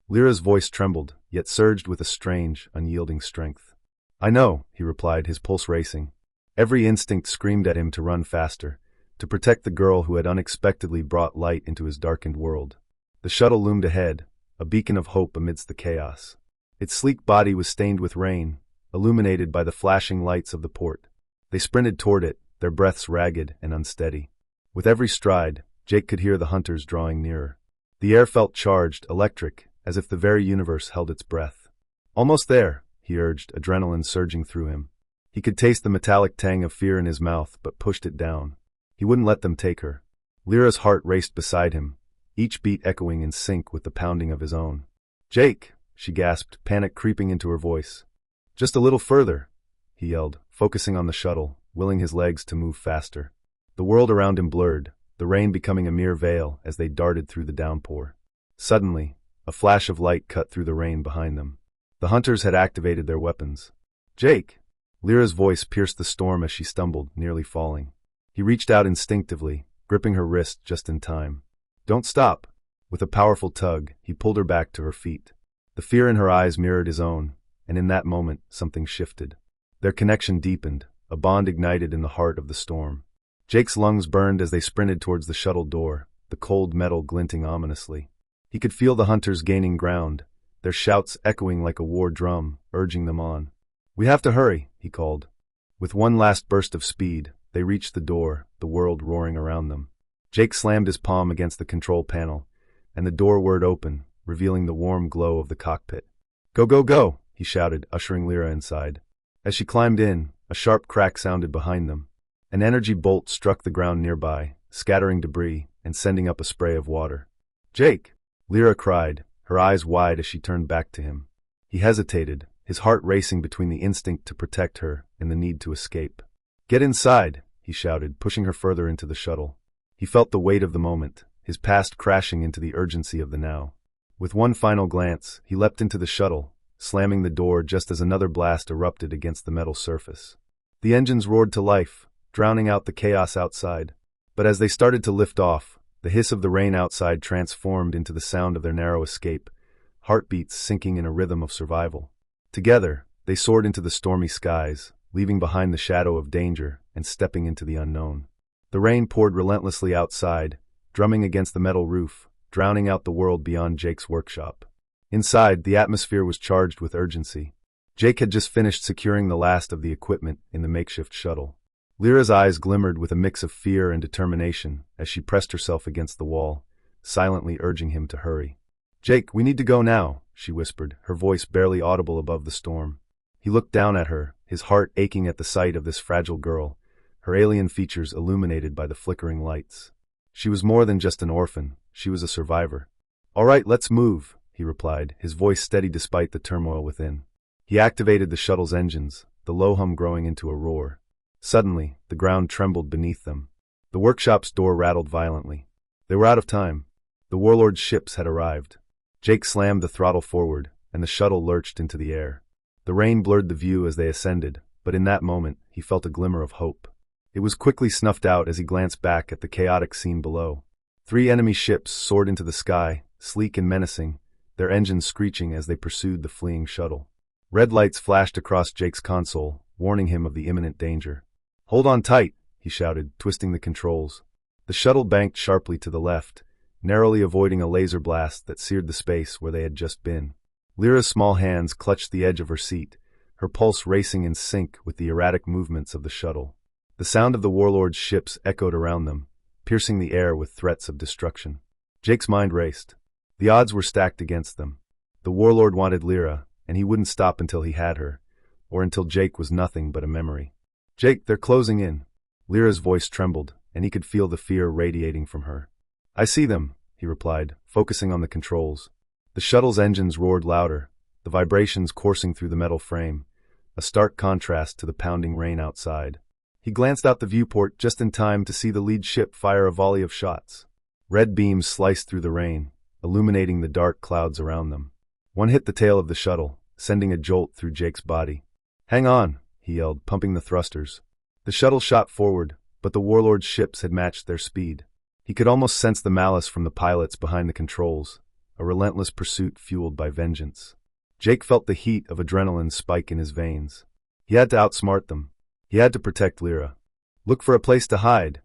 Lyra's voice trembled, yet surged with a strange, unyielding strength. "I know," he replied, his pulse racing. Every instinct screamed at him to run faster, to protect the girl who had unexpectedly brought light into his darkened world. The shuttle loomed ahead, a beacon of hope amidst the chaos. Its sleek body was stained with rain, illuminated by the flashing lights of the port. They sprinted toward it, their breaths ragged and unsteady. With every stride, Jake could hear the hunters drawing nearer. The air felt charged, electric, as if the very universe held its breath. "Almost there," he urged, adrenaline surging through him. He could taste the metallic tang of fear in his mouth, but pushed it down. He wouldn't let them take her. Lyra's heart raced beside him, each beat echoing in sync with the pounding of his own. "Jake!" she gasped, panic creeping into her voice. "Just a little further," he yelled, focusing on the shuttle, willing his legs to move faster. The world around him blurred, the rain becoming a mere veil as they darted through the downpour. Suddenly, a flash of light cut through the rain behind them. The hunters had activated their weapons. "Jake!" Lyra's voice pierced the storm as she stumbled, nearly falling. He reached out instinctively, gripping her wrist just in time. "Don't stop!" With a powerful tug, he pulled her back to her feet. The fear in her eyes mirrored his own, and in that moment, something shifted. Their connection deepened, a bond ignited in the heart of the storm. Jake's lungs burned as they sprinted towards the shuttle door, the cold metal glinting ominously. He could feel the hunters gaining ground, their shouts echoing like a war drum, urging them on. "We have to hurry," he called. With one last burst of speed, they reached the door, the world roaring around them. Jake slammed his palm against the control panel, and the door whirred open, revealing the warm glow of the cockpit. "Go, go, go!" he shouted, ushering Lira inside. As she climbed in, a sharp crack sounded behind them. An energy bolt struck the ground nearby, scattering debris and sending up a spray of water. "Jake!" Lira cried, her eyes wide as she turned back to him. He hesitated, his heart racing between the instinct to protect her and the need to escape. "Get inside!" he shouted, pushing her further into the shuttle. He felt the weight of the moment, his past crashing into the urgency of the now. With one final glance, he leapt into the shuttle, slamming the door just as another blast erupted against the metal surface. The engines roared to life, drowning out the chaos outside. But as they started to lift off, the hiss of the rain outside transformed into the sound of their narrow escape, heartbeats sinking in a rhythm of survival. Together, they soared into the stormy skies, leaving behind the shadow of danger and stepping into the unknown. The rain poured relentlessly outside, drumming against the metal roof, drowning out the world beyond Jake's workshop. Inside, the atmosphere was charged with urgency. Jake had just finished securing the last of the equipment in the makeshift shuttle. Lyra's eyes glimmered with a mix of fear and determination as she pressed herself against the wall, silently urging him to hurry. "Jake, we need to go now," she whispered, her voice barely audible above the storm. He looked down at her, his heart aching at the sight of this fragile girl, her alien features illuminated by the flickering lights. She was more than just an orphan, she was a survivor. "All right, let's move," he replied, his voice steady despite the turmoil within. He activated the shuttle's engines, the low hum growing into a roar. Suddenly, the ground trembled beneath them. The workshop's door rattled violently. They were out of time. The warlord's ships had arrived. Jake slammed the throttle forward, and the shuttle lurched into the air. The rain blurred the view as they ascended, but in that moment, he felt a glimmer of hope. It was quickly snuffed out as he glanced back at the chaotic scene below. 3 enemy ships soared into the sky, sleek and menacing, their engines screeching as they pursued the fleeing shuttle. Red lights flashed across Jake's console, warning him of the imminent danger. "Hold on tight," he shouted, twisting the controls. The shuttle banked sharply to the left, narrowly avoiding a laser blast that seared the space where they had just been. Lyra's small hands clutched the edge of her seat, her pulse racing in sync with the erratic movements of the shuttle. The sound of the warlord's ships echoed around them, piercing the air with threats of destruction. Jake's mind raced. The odds were stacked against them. The warlord wanted Lira, and he wouldn't stop until he had her, or until Jake was nothing but a memory. "Jake, they're closing in." Lyra's voice trembled, and he could feel the fear radiating from her. I see them, he replied, focusing on the controls. The shuttle's engines roared louder, the vibrations coursing through the metal frame, a stark contrast to the pounding rain outside. He glanced out the viewport just in time to see the lead ship fire a volley of shots. Red beams sliced through the rain, illuminating the dark clouds around them. One hit the tail of the shuttle, sending a jolt through Jake's body. "Hang on," he yelled, pumping the thrusters. The shuttle shot forward, but the warlord's ships had matched their speed. He could almost sense the malice from the pilots behind the controls, a relentless pursuit fueled by vengeance. Jake felt the heat of adrenaline spike in his veins. He had to outsmart them. He had to protect Lira. "Look for a place to hide,"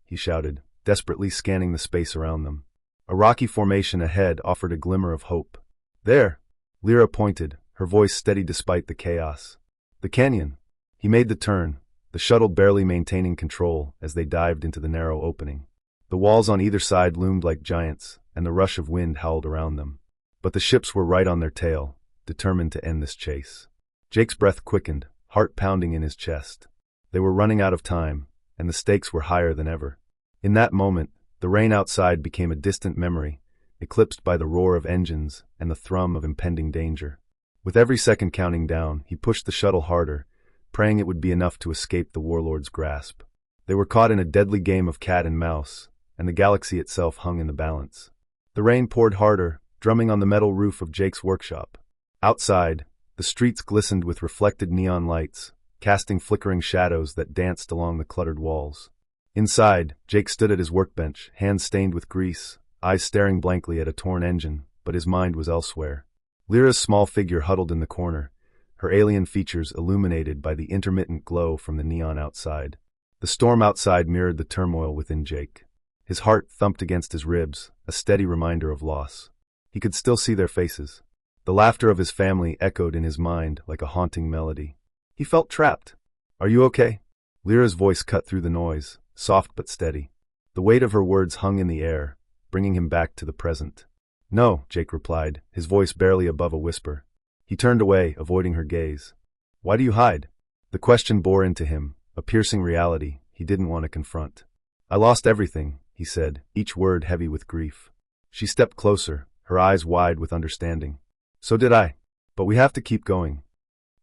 he shouted, desperately scanning the space around them. A rocky formation ahead offered a glimmer of hope. "There!" Lira pointed, her voice steady despite the chaos. "The canyon." He made the turn, the shuttle barely maintaining control as they dived into the narrow opening. The walls on either side loomed like giants, and the rush of wind howled around them. But the ships were right on their tail, determined to end this chase. Jake's breath quickened, heart pounding in his chest. They were running out of time, and the stakes were higher than ever. In that moment, the rain outside became a distant memory, eclipsed by the roar of engines and the thrum of impending danger. With every second counting down, he pushed the shuttle harder, praying it would be enough to escape the warlord's grasp. They were caught in a deadly game of cat and mouse, and the galaxy itself hung in the balance. The rain poured harder, drumming on the metal roof of Jake's workshop. Outside, the streets glistened with reflected neon lights, casting flickering shadows that danced along the cluttered walls. Inside, Jake stood at his workbench, hands stained with grease, eyes staring blankly at a torn engine, but his mind was elsewhere. Lyra's small figure huddled in the corner, her alien features illuminated by the intermittent glow from the neon outside. The storm outside mirrored the turmoil within Jake. His heart thumped against his ribs, a steady reminder of loss. He could still see their faces. The laughter of his family echoed in his mind like a haunting melody. He felt trapped. "Are you okay?" Lyra's voice cut through the noise, soft but steady. The weight of her words hung in the air, bringing him back to the present. "No," Jake replied, his voice barely above a whisper. He turned away, avoiding her gaze. "Why do you hide?" The question bore into him, a piercing reality he didn't want to confront. "I lost everything," he said, each word heavy with grief. She stepped closer, her eyes wide with understanding. "So did I. But we have to keep going."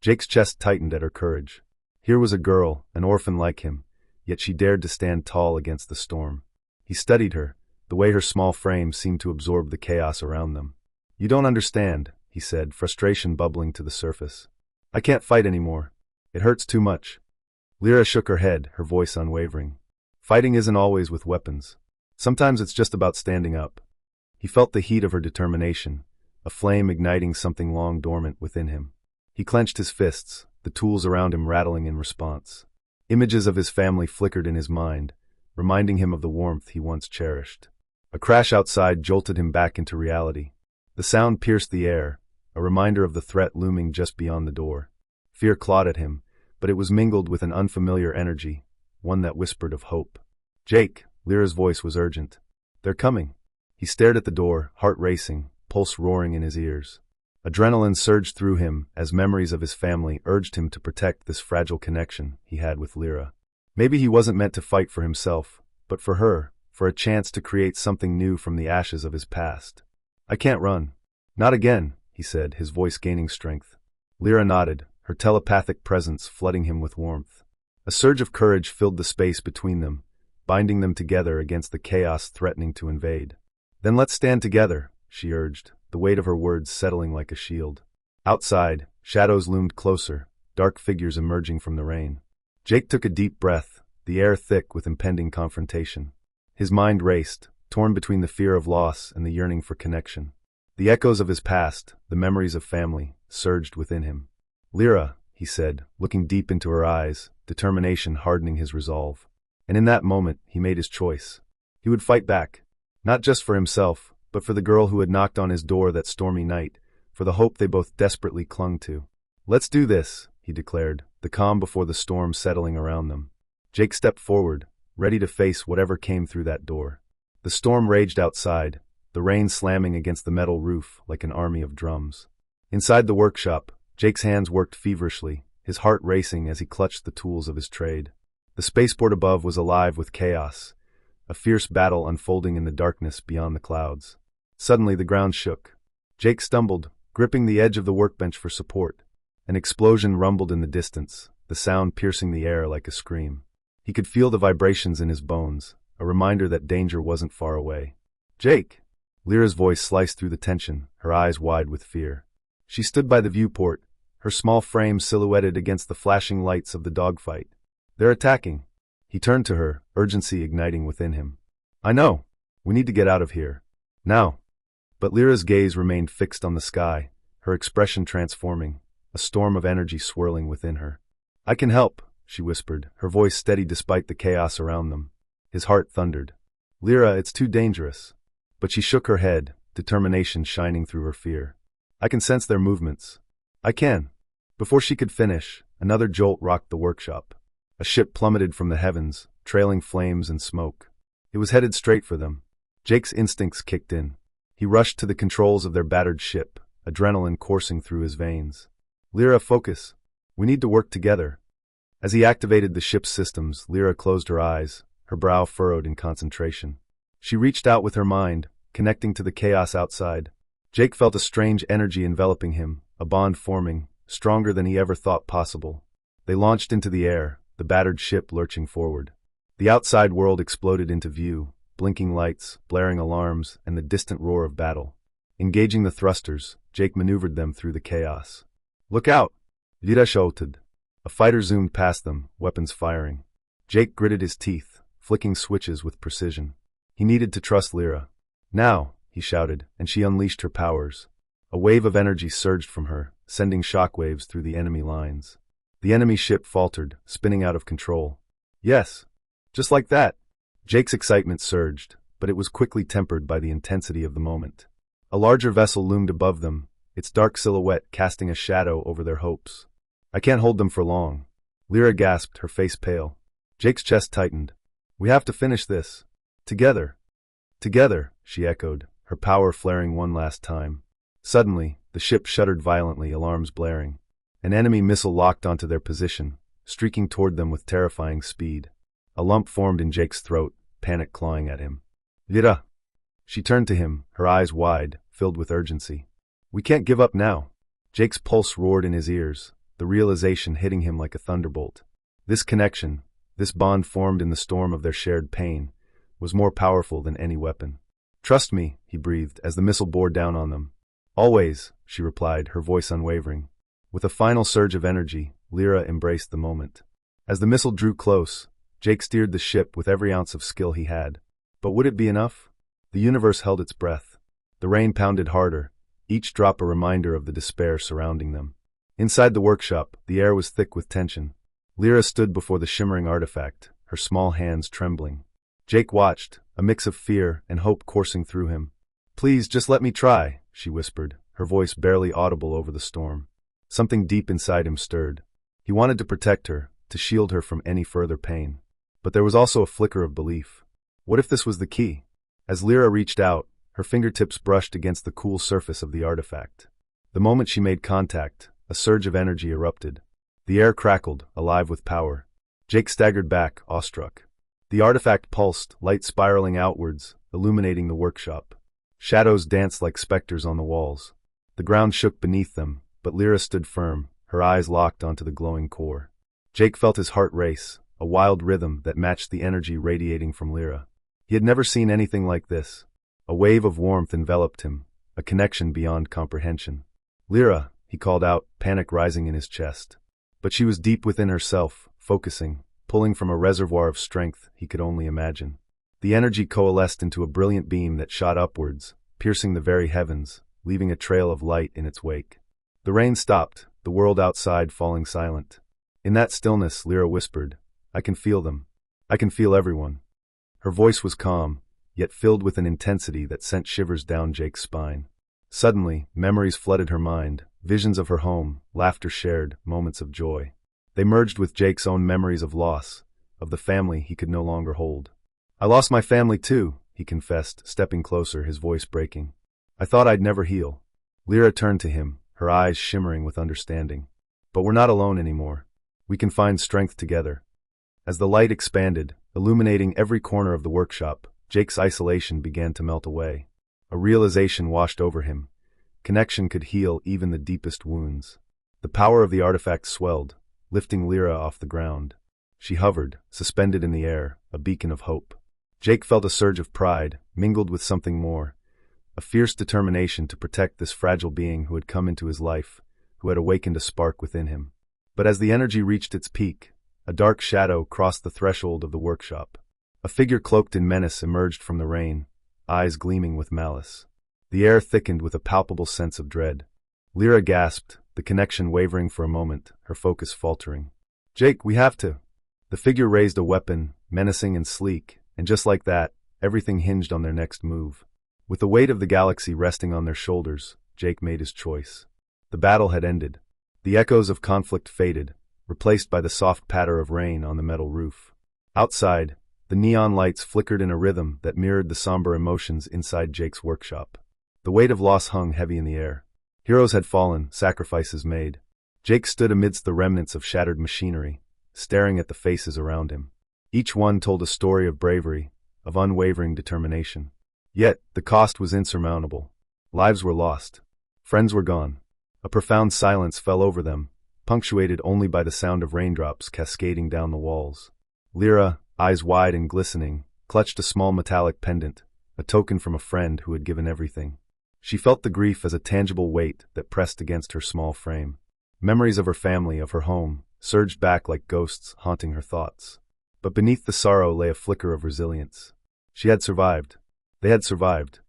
Jake's chest tightened at her courage. Here was a girl, an orphan like him, yet she dared to stand tall against the storm. He studied her, the way her small frame seemed to absorb the chaos around them. "You don't understand," he said, frustration bubbling to the surface. "I can't fight anymore. It hurts too much." Lira shook her head, her voice unwavering. "Fighting isn't always with weapons. Sometimes it's just about standing up." He felt the heat of her determination, a flame igniting something long dormant within him. He clenched his fists, the tools around him rattling in response. Images of his family flickered in his mind, reminding him of the warmth he once cherished. A crash outside jolted him back into reality. The sound pierced the air, a reminder of the threat looming just beyond the door. Fear clawed at him, but it was mingled with an unfamiliar energy, one that whispered of hope. "Jake," Lyra's voice was urgent. "They're coming." He stared at the door, heart racing, pulse roaring in his ears. Adrenaline surged through him as memories of his family urged him to protect this fragile connection he had with Lira. Maybe he wasn't meant to fight for himself, but for her, for a chance to create something new from the ashes of his past. "I can't run." "Not again," he said, his voice gaining strength. Lira nodded, her telepathic presence flooding him with warmth. A surge of courage filled the space between them, binding them together against the chaos threatening to invade. "Then let's stand together," she urged, the weight of her words settling like a shield. Outside, shadows loomed closer, dark figures emerging from the rain. Jake took a deep breath, the air thick with impending confrontation. His mind raced, torn between the fear of loss and the yearning for connection. The echoes of his past, the memories of family, surged within him. "Lira," he said, looking deep into her eyes, determination hardening his resolve. And in that moment, he made his choice. He would fight back. Not just for himself, but for the girl who had knocked on his door that stormy night, for the hope they both desperately clung to. "Let's do this," he declared, the calm before the storm settling around them. Jake stepped forward, ready to face whatever came through that door. The storm raged outside, the rain slamming against the metal roof like an army of drums. Inside the workshop, Jake's hands worked feverishly, his heart racing as he clutched the tools of his trade. The spaceport above was alive with chaos, a fierce battle unfolding in the darkness beyond the clouds. Suddenly the ground shook. Jake stumbled, gripping the edge of the workbench for support. An explosion rumbled in the distance, the sound piercing the air like a scream. He could feel the vibrations in his bones, a reminder that danger wasn't far away. "Jake!" Lira's voice sliced through the tension, her eyes wide with fear. She stood by the viewport, her small frame silhouetted against the flashing lights of the dogfight. "They're attacking." He turned to her, urgency igniting within him. "I know. We need to get out of here. Now." But Lira's gaze remained fixed on the sky, her expression transforming, a storm of energy swirling within her. "I can help," she whispered, her voice steady despite the chaos around them. His heart thundered. "Lira, it's too dangerous." But she shook her head, determination shining through her fear. "I can sense their movements. I can." Before she could finish, another jolt rocked the workshop. A ship plummeted from the heavens, trailing flames and smoke. It was headed straight for them. Jake's instincts kicked in. He rushed to the controls of their battered ship, adrenaline coursing through his veins. "Lira, focus. We need to work together." As he activated the ship's systems, Lira closed her eyes, her brow furrowed in concentration. She reached out with her mind, connecting to the chaos outside. Jake felt a strange energy enveloping him, a bond forming, stronger than he ever thought possible. They launched into the air, the battered ship lurching forward. The outside world exploded into view, blinking lights, blaring alarms, and the distant roar of battle. Engaging the thrusters, Jake maneuvered them through the chaos. "Look out!" Lira shouted. A fighter zoomed past them, weapons firing. Jake gritted his teeth, flicking switches with precision. He needed to trust Lira. "Now!" he shouted, and she unleashed her powers. A wave of energy surged from her, sending shockwaves through the enemy lines. The enemy ship faltered, spinning out of control. "Yes! Just like that!" Jake's excitement surged, but it was quickly tempered by the intensity of the moment. A larger vessel loomed above them, its dark silhouette casting a shadow over their hopes. "I can't hold them for long." Lira gasped, her face pale. Jake's chest tightened. "We have to finish this. Together." "Together," she echoed, her power flaring one last time. Suddenly, the ship shuddered violently, alarms blaring. An enemy missile locked onto their position, streaking toward them with terrifying speed. A lump formed in Jake's throat, panic clawing at him. "Lira!" She turned to him, her eyes wide, filled with urgency. "We can't give up now." Jake's pulse roared in his ears, the realization hitting him like a thunderbolt. This connection, this bond formed in the storm of their shared pain, was more powerful than any weapon. "Trust me," he breathed as the missile bore down on them. "Always," she replied, her voice unwavering. With a final surge of energy, Lira embraced the moment. As the missile drew close, Jake steered the ship with every ounce of skill he had. But would it be enough? The universe held its breath. The rain pounded harder, each drop a reminder of the despair surrounding them. Inside the workshop, the air was thick with tension. Lira stood before the shimmering artifact, her small hands trembling. Jake watched, a mix of fear and hope coursing through him. "Please, just let me try," she whispered, her voice barely audible over the storm. Something deep inside him stirred. He wanted to protect her, to shield her from any further pain. But there was also a flicker of belief. What if this was the key? As Lira reached out, her fingertips brushed against the cool surface of the artifact. The moment she made contact, a surge of energy erupted. The air crackled, alive with power. Jake staggered back, awestruck. The artifact pulsed, light spiraling outwards, illuminating the workshop. Shadows danced like specters on the walls. The ground shook beneath them, but Lira stood firm, her eyes locked onto the glowing core. Jake felt his heart race, a wild rhythm that matched the energy radiating from Lira. He had never seen anything like this. A wave of warmth enveloped him, a connection beyond comprehension. "Lira," he called out, panic rising in his chest. But she was deep within herself, focusing, pulling from a reservoir of strength he could only imagine. The energy coalesced into a brilliant beam that shot upwards, piercing the very heavens, leaving a trail of light in its wake. The rain stopped, the world outside falling silent. In that stillness, Lira whispered, "I can feel them. I can feel everyone." Her voice was calm, yet filled with an intensity that sent shivers down Jake's spine. Suddenly, memories flooded her mind, visions of her home, laughter shared, moments of joy. They merged with Jake's own memories of loss, of the family he could no longer hold. "I lost my family too," he confessed, stepping closer, his voice breaking. "I thought I'd never heal." Lira turned to him, her eyes shimmering with understanding. "But we're not alone anymore. We can find strength together." As the light expanded, illuminating every corner of the workshop. Jake's isolation began to melt away. A realization washed over him. Connection could heal even the deepest wounds. The power of the artifact swelled, lifting Lira off the ground. She hovered, suspended in the air, a beacon of hope. Jake felt a surge of pride, mingled with something more, a fierce determination to protect this fragile being who had come into his life, who had awakened a spark within him. But as the energy reached its peak, a dark shadow crossed the threshold of the workshop. A figure cloaked in menace emerged from the rain, eyes gleaming with malice. The air thickened with a palpable sense of dread. Lira gasped, the connection wavering for a moment, her focus faltering. "Jake, we have to." The figure raised a weapon, menacing and sleek, and just like that, everything hinged on their next move. With the weight of the galaxy resting on their shoulders, Jake made his choice. The battle had ended. The echoes of conflict faded, replaced by the soft patter of rain on the metal roof. Outside, the neon lights flickered in a rhythm that mirrored the somber emotions inside Jake's workshop. The weight of loss hung heavy in the air. Heroes had fallen, sacrifices made. Jake stood amidst the remnants of shattered machinery, staring at the faces around him. Each one told a story of bravery, of unwavering determination. Yet, the cost was insurmountable. Lives were lost. Friends were gone. A profound silence fell over them, punctuated only by the sound of raindrops cascading down the walls. Lira, eyes wide and glistening, clutched a small metallic pendant, a token from a friend who had given everything. She felt the grief as a tangible weight that pressed against her small frame. Memories of her family, of her home, surged back like ghosts haunting her thoughts. But beneath the sorrow lay a flicker of resilience. She had survived. They had survived.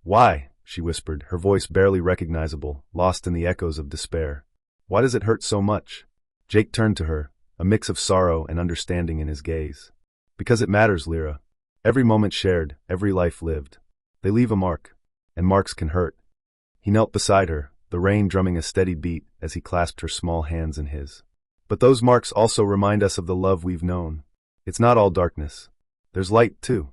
"Why?" she whispered, her voice barely recognizable, lost in the echoes of despair. "Why does it hurt so much?" Jake turned to her, a mix of sorrow and understanding in his gaze. "Because it matters, Lira. Every moment shared, every life lived. They leave a mark. And marks can hurt." He knelt beside her, the rain drumming a steady beat as he clasped her small hands in his. "But those marks also remind us of the love we've known. It's not all darkness. There's light, too."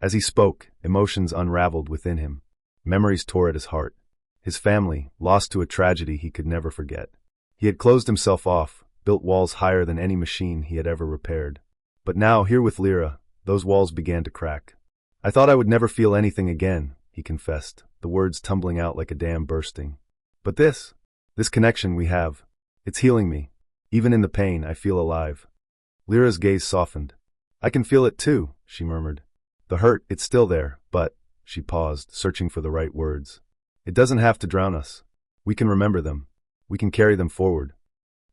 As he spoke, emotions unraveled within him. Memories tore at his heart. His family, lost to a tragedy he could never forget. He had closed himself off, built walls higher than any machine he had ever repaired. But now, here with Lira, those walls began to crack. "I thought I would never feel anything again," he confessed, the words tumbling out like a dam bursting. "But this connection we have, it's healing me. Even in the pain, I feel alive." Lira's gaze softened. "I can feel it too," she murmured. "The hurt, it's still there, but—" she paused, searching for the right words. "It doesn't have to drown us. We can remember them. We can carry them forward."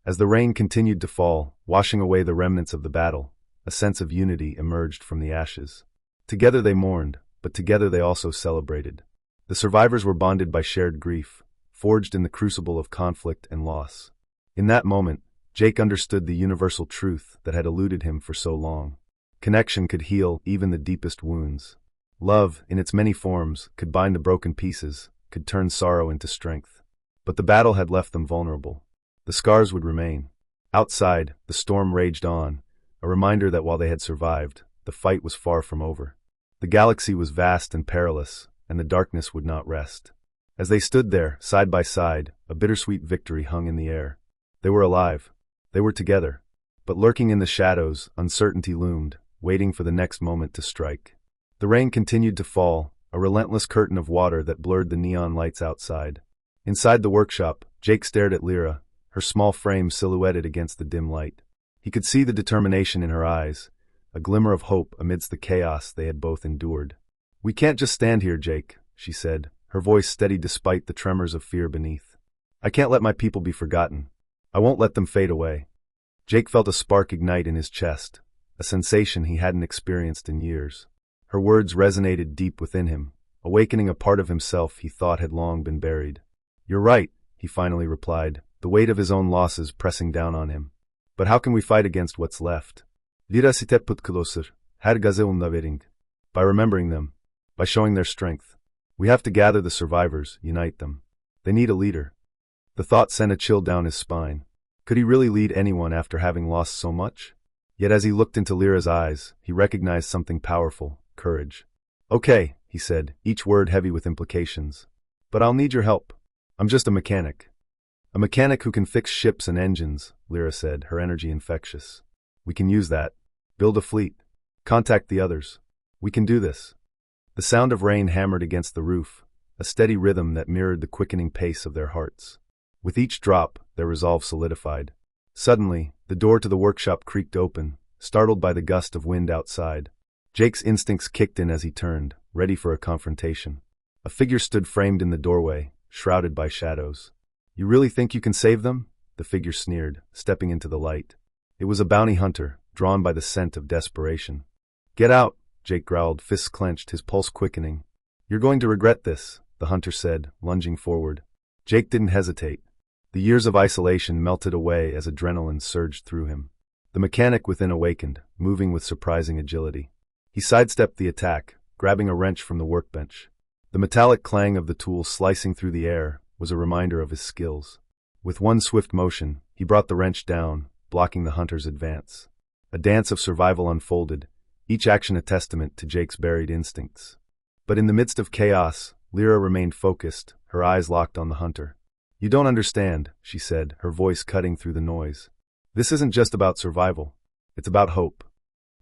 As the rain continued to fall, washing away the remnants of the battle, a sense of unity emerged from the ashes. Together they mourned, but together they also celebrated. The survivors were bonded by shared grief, forged in the crucible of conflict and loss. In that moment, Jake understood the universal truth that had eluded him for so long. Connection could heal even the deepest wounds. Love, in its many forms, could bind the broken pieces, could turn sorrow into strength. But the battle had left them vulnerable. The scars would remain. Outside, the storm raged on, a reminder that while they had survived, the fight was far from over. The galaxy was vast and perilous, and the darkness would not rest. As they stood there, side by side, a bittersweet victory hung in the air. They were alive. They were together. But lurking in the shadows, uncertainty loomed, waiting for the next moment to strike. The rain continued to fall, a relentless curtain of water that blurred the neon lights outside. Inside the workshop, Jake stared at Lira, her small frame silhouetted against the dim light. He could see the determination in her eyes, a glimmer of hope amidst the chaos they had both endured. "We can't just stand here, Jake," she said, her voice steady despite the tremors of fear beneath. "I can't let my people be forgotten. I won't let them fade away." Jake felt a spark ignite in his chest, a sensation he hadn't experienced in years. Her words resonated deep within him, awakening a part of himself he thought had long been buried. "You're right," he finally replied, the weight of his own losses pressing down on him. "But how can we fight against what's left?" Lira sitet putkuloser, her gaze unlavering. By remembering them, by showing their strength. We have to gather the survivors, unite them. They need a leader. The thought sent a chill down his spine. Could he really lead anyone after having lost so much? Yet as he looked into Lira's eyes, he recognized something powerful, courage. "Okay," he said, each word heavy with implications. "But I'll need your help. I'm just a mechanic." "A mechanic who can fix ships and engines," Lira said, her energy infectious. "We can use that. Build a fleet. Contact the others. We can do this. The sound of rain hammered against the roof, a steady rhythm that mirrored the quickening pace of their hearts. With each drop, their resolve solidified. Suddenly, the door to the workshop creaked open, startled by the gust of wind outside. Jake's instincts kicked in as he turned, ready for a confrontation. A figure stood framed in the doorway, shrouded by shadows. You really think you can save them? The figure sneered, stepping into the light. It was a bounty hunter, drawn by the scent of desperation. Get out, Jake growled, fists clenched, his pulse quickening. You're going to regret this, the hunter said, lunging forward. Jake didn't hesitate. The years of isolation melted away as adrenaline surged through him. The mechanic within awakened, moving with surprising agility. He sidestepped the attack, grabbing a wrench from the workbench. The metallic clang of the tool slicing through the air was a reminder of his skills. With one swift motion, he brought the wrench down, blocking the hunter's advance. A dance of survival unfolded, each action a testament to Jake's buried instincts. But in the midst of chaos, Lira remained focused, her eyes locked on the hunter. You don't understand, she said, her voice cutting through the noise. This isn't just about survival. It's about hope.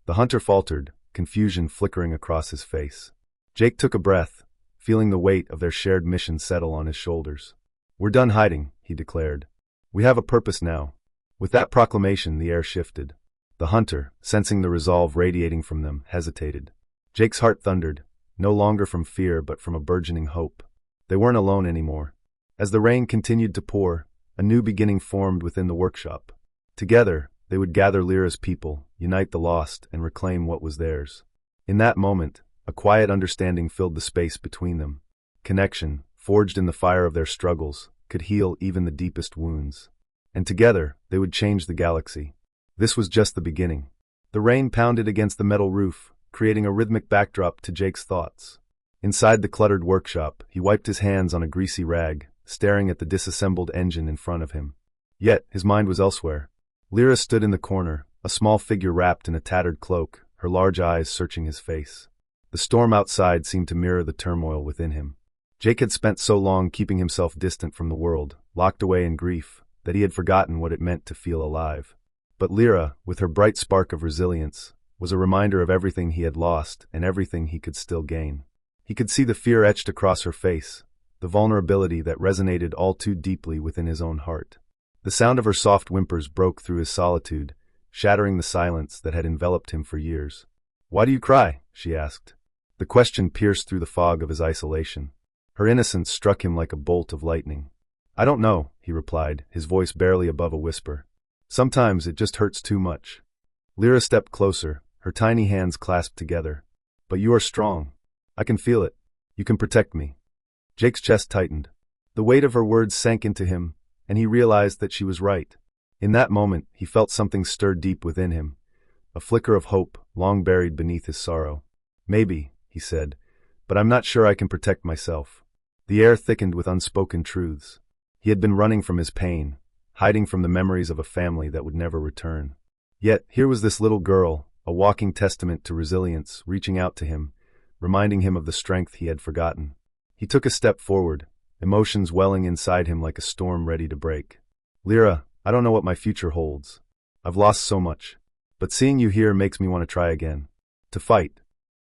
The hunter faltered, confusion flickering across his face. Jake took a breath, feeling the weight of their shared mission settle on his shoulders. We're done hiding, he declared. We have a purpose now. With that proclamation, the air shifted. The hunter, sensing the resolve radiating from them, hesitated. Jake's heart thundered, no longer from fear but from a burgeoning hope. They weren't alone anymore. As the rain continued to pour, a new beginning formed within the workshop. Together, they would gather Lira's people, unite the lost, and reclaim what was theirs. In that moment, a quiet understanding filled the space between them. Connection, forged in the fire of their struggles, could heal even the deepest wounds. And together, they would change the galaxy. This was just the beginning. The rain pounded against the metal roof, creating a rhythmic backdrop to Jake's thoughts. Inside the cluttered workshop, he wiped his hands on a greasy rag, staring at the disassembled engine in front of him. Yet, his mind was elsewhere. Lira stood in the corner, a small figure wrapped in a tattered cloak, her large eyes searching his face. The storm outside seemed to mirror the turmoil within him. Jake had spent so long keeping himself distant from the world, locked away in grief, that he had forgotten what it meant to feel alive. But Lira, with her bright spark of resilience, was a reminder of everything he had lost and everything he could still gain. He could see the fear etched across her face, the vulnerability that resonated all too deeply within his own heart. The sound of her soft whimpers broke through his solitude, shattering the silence that had enveloped him for years. "Why do you cry?" she asked. The question pierced through the fog of his isolation. Her innocence struck him like a bolt of lightning. "I don't know," he replied, his voice barely above a whisper. "Sometimes it just hurts too much." Lira stepped closer, her tiny hands clasped together. "But you are strong. I can feel it. You can protect me." Jake's chest tightened. The weight of her words sank into him, and he realized that she was right. In that moment, he felt something stir deep within him, a flicker of hope, long buried beneath his sorrow. "Maybe," he said, "but I'm not sure I can protect myself." The air thickened with unspoken truths. He had been running from his pain, hiding from the memories of a family that would never return. Yet, here was this little girl, a walking testament to resilience, reaching out to him, reminding him of the strength he had forgotten. He took a step forward, emotions welling inside him like a storm ready to break. "Lira, I don't know what my future holds. I've lost so much. But seeing you here makes me want to try again. To fight."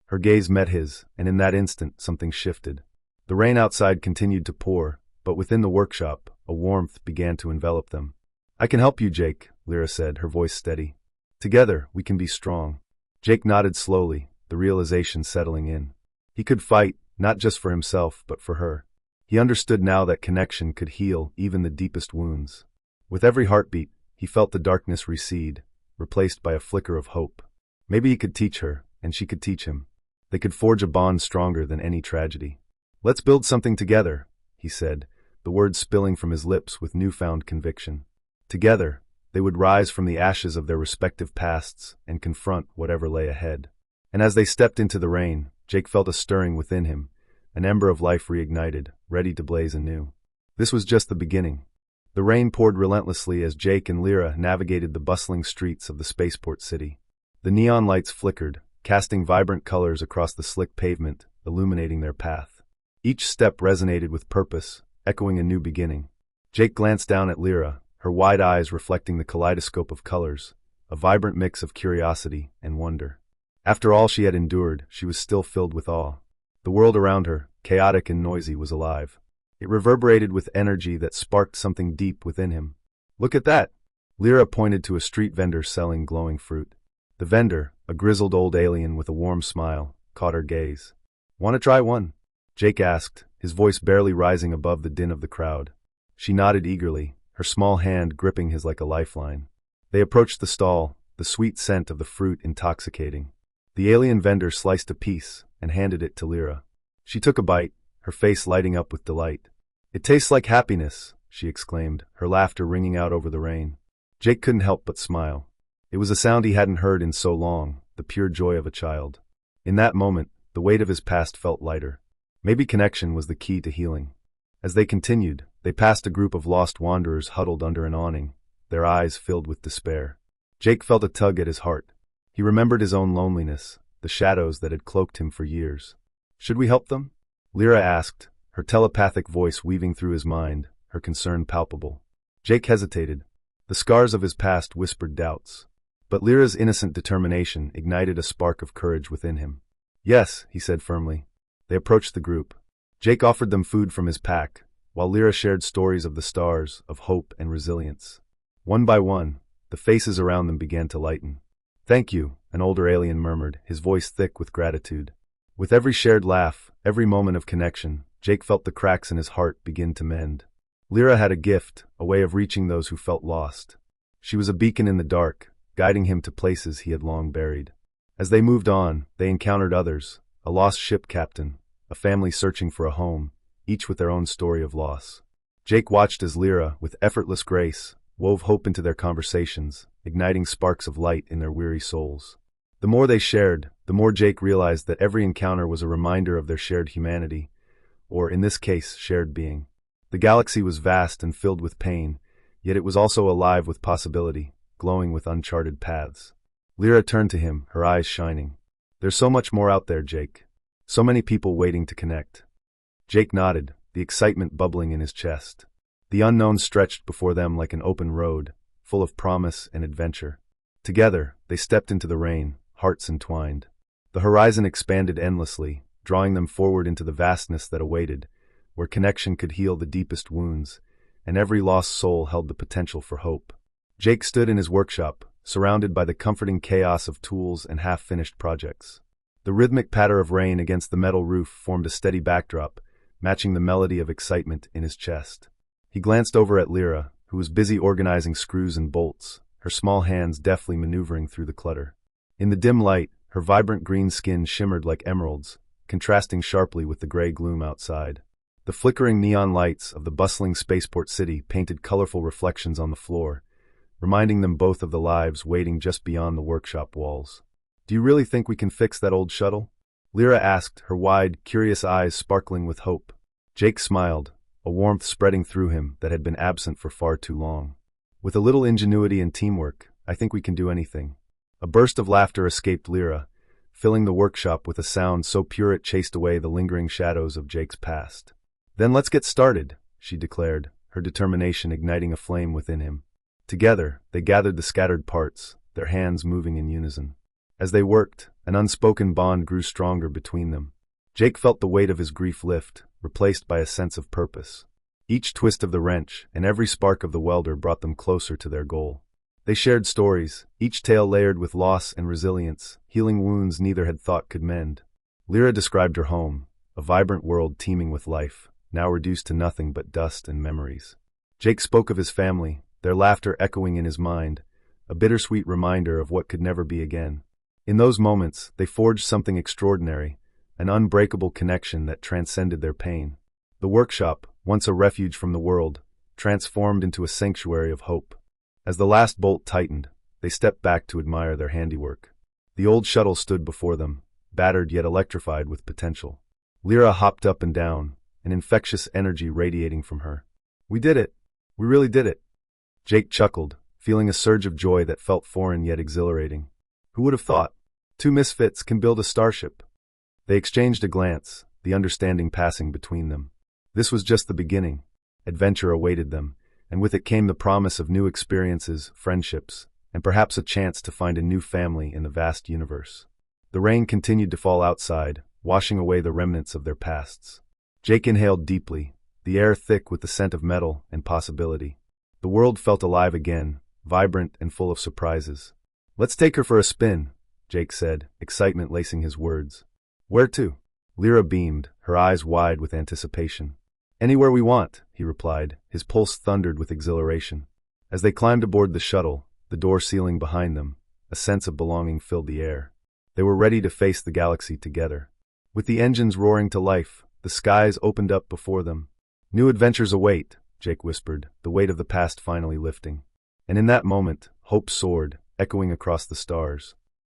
Her gaze met his, and in that instant, something shifted. The rain outside continued to pour, but within the workshop, a warmth began to envelop them. "I can help you, Jake," Lira said, her voice steady. "Together, we can be strong." Jake nodded slowly, the realization settling in. He could fight, not just for himself, but for her. He understood now that connection could heal even the deepest wounds. With every heartbeat, he felt the darkness recede, replaced by a flicker of hope. Maybe he could teach her, and she could teach him. They could forge a bond stronger than any tragedy. "Let's build something together," he said, the words spilling from his lips with newfound conviction. Together, they would rise from the ashes of their respective pasts and confront whatever lay ahead. And as they stepped into the rain, Jake felt a stirring within him, an ember of life reignited, ready to blaze anew. This was just the beginning. The rain poured relentlessly as Jake and Lira navigated the bustling streets of the spaceport city. The neon lights flickered, casting vibrant colors across the slick pavement, illuminating their path. Each step resonated with purpose, echoing a new beginning. Jake glanced down at Lira, her wide eyes reflecting the kaleidoscope of colors, a vibrant mix of curiosity and wonder. After all she had endured, she was still filled with awe. The world around her, chaotic and noisy, was alive. It reverberated with energy that sparked something deep within him. "Look at that!" Lira pointed to a street vendor selling glowing fruit. The vendor, a grizzled old alien with a warm smile, caught her gaze. "Want to try one?" Jake asked, his voice barely rising above the din of the crowd. She nodded eagerly, her small hand gripping his like a lifeline. They approached the stall, the sweet scent of the fruit intoxicating. The alien vendor sliced a piece and handed it to Lira. She took a bite, her face lighting up with delight. "It tastes like happiness," she exclaimed, her laughter ringing out over the rain. Jake couldn't help but smile. It was a sound he hadn't heard in so long, the pure joy of a child. In that moment, the weight of his past felt lighter. Maybe connection was the key to healing. As they continued, they passed a group of lost wanderers huddled under an awning, their eyes filled with despair. Jake felt a tug at his heart. He remembered his own loneliness, the shadows that had cloaked him for years. "Should we help them?" Lira asked, her telepathic voice weaving through his mind, her concern palpable. Jake hesitated. The scars of his past whispered doubts. But Lyra's innocent determination ignited a spark of courage within him. "Yes," he said firmly. They approached the group. Jake offered them food from his pack, while Lira shared stories of the stars, of hope and resilience. One by one, the faces around them began to lighten. "Thank you," an older alien murmured, his voice thick with gratitude. With every shared laugh, every moment of connection, Jake felt the cracks in his heart begin to mend. Lira had a gift, a way of reaching those who felt lost. She was a beacon in the dark, guiding him to places he had long buried. As they moved on, they encountered others, a lost ship captain, a family searching for a home, each with their own story of loss. Jake watched as Lira, with effortless grace, wove hope into their conversations, igniting sparks of light in their weary souls. The more they shared, the more Jake realized that every encounter was a reminder of their shared humanity, or in this case, shared being. The galaxy was vast and filled with pain, yet it was also alive with possibility, glowing with uncharted paths. Lira turned to him, her eyes shining. "There's so much more out there, Jake. So many people waiting to connect." Jake nodded, the excitement bubbling in his chest. The unknown stretched before them like an open road, full of promise and adventure. Together, they stepped into the rain, hearts entwined. The horizon expanded endlessly, drawing them forward into the vastness that awaited, where connection could heal the deepest wounds, and every lost soul held the potential for hope. Jake stood in his workshop, surrounded by the comforting chaos of tools and half-finished projects. The rhythmic patter of rain against the metal roof formed a steady backdrop, matching the melody of excitement in his chest. He glanced over at Lira, who was busy organizing screws and bolts, her small hands deftly maneuvering through the clutter. In the dim light, her vibrant green skin shimmered like emeralds, contrasting sharply with the gray gloom outside. The flickering neon lights of the bustling spaceport city painted colorful reflections on the floor, reminding them both of the lives waiting just beyond the workshop walls. "Do you really think we can fix that old shuttle?" Lira asked, her wide, curious eyes sparkling with hope. Jake smiled, a warmth spreading through him that had been absent for far too long. "With a little ingenuity and teamwork, I think we can do anything." A burst of laughter escaped Lira, filling the workshop with a sound so pure it chased away the lingering shadows of Jake's past. "Then let's get started," she declared, her determination igniting a flame within him. Together, they gathered the scattered parts, their hands moving in unison. As they worked, an unspoken bond grew stronger between them. Jake felt the weight of his grief lift, replaced by a sense of purpose. Each twist of the wrench and every spark of the welder brought them closer to their goal. They shared stories, each tale layered with loss and resilience, healing wounds neither had thought could mend. Lira described her home, a vibrant world teeming with life, now reduced to nothing but dust and memories. Jake spoke of his family, their laughter echoing in his mind, a bittersweet reminder of what could never be again. In those moments, they forged something extraordinary, an unbreakable connection that transcended their pain. The workshop, once a refuge from the world, transformed into a sanctuary of hope. As the last bolt tightened, they stepped back to admire their handiwork. The old shuttle stood before them, battered yet electrified with potential. Lira hopped up and down, an infectious energy radiating from her. "We did it! We really did it!" Jake chuckled, feeling a surge of joy that felt foreign yet exhilarating. Who would have thought? Two misfits can build a starship. They exchanged a glance, the understanding passing between them. This was just the beginning. Adventure awaited them, and with it came the promise of new experiences, friendships, and perhaps a chance to find a new family in the vast universe. The rain continued to fall outside, washing away the remnants of their pasts. Jake inhaled deeply, the air thick with the scent of metal and possibility. The world felt alive again, vibrant and full of surprises. "Let's take her for a spin," Jake said, excitement lacing his words. "Where to?" Lira beamed, her eyes wide with anticipation. "Anywhere we want," he replied, his pulse thundered with exhilaration. As they climbed aboard the shuttle, the door sealing behind them, a sense of belonging filled the air. They were ready to face the galaxy together. With the engines roaring to life, the skies opened up before them. "New adventures await," Jake whispered, the weight of the past finally lifting. And in that moment, hope soared, echoing across the stars.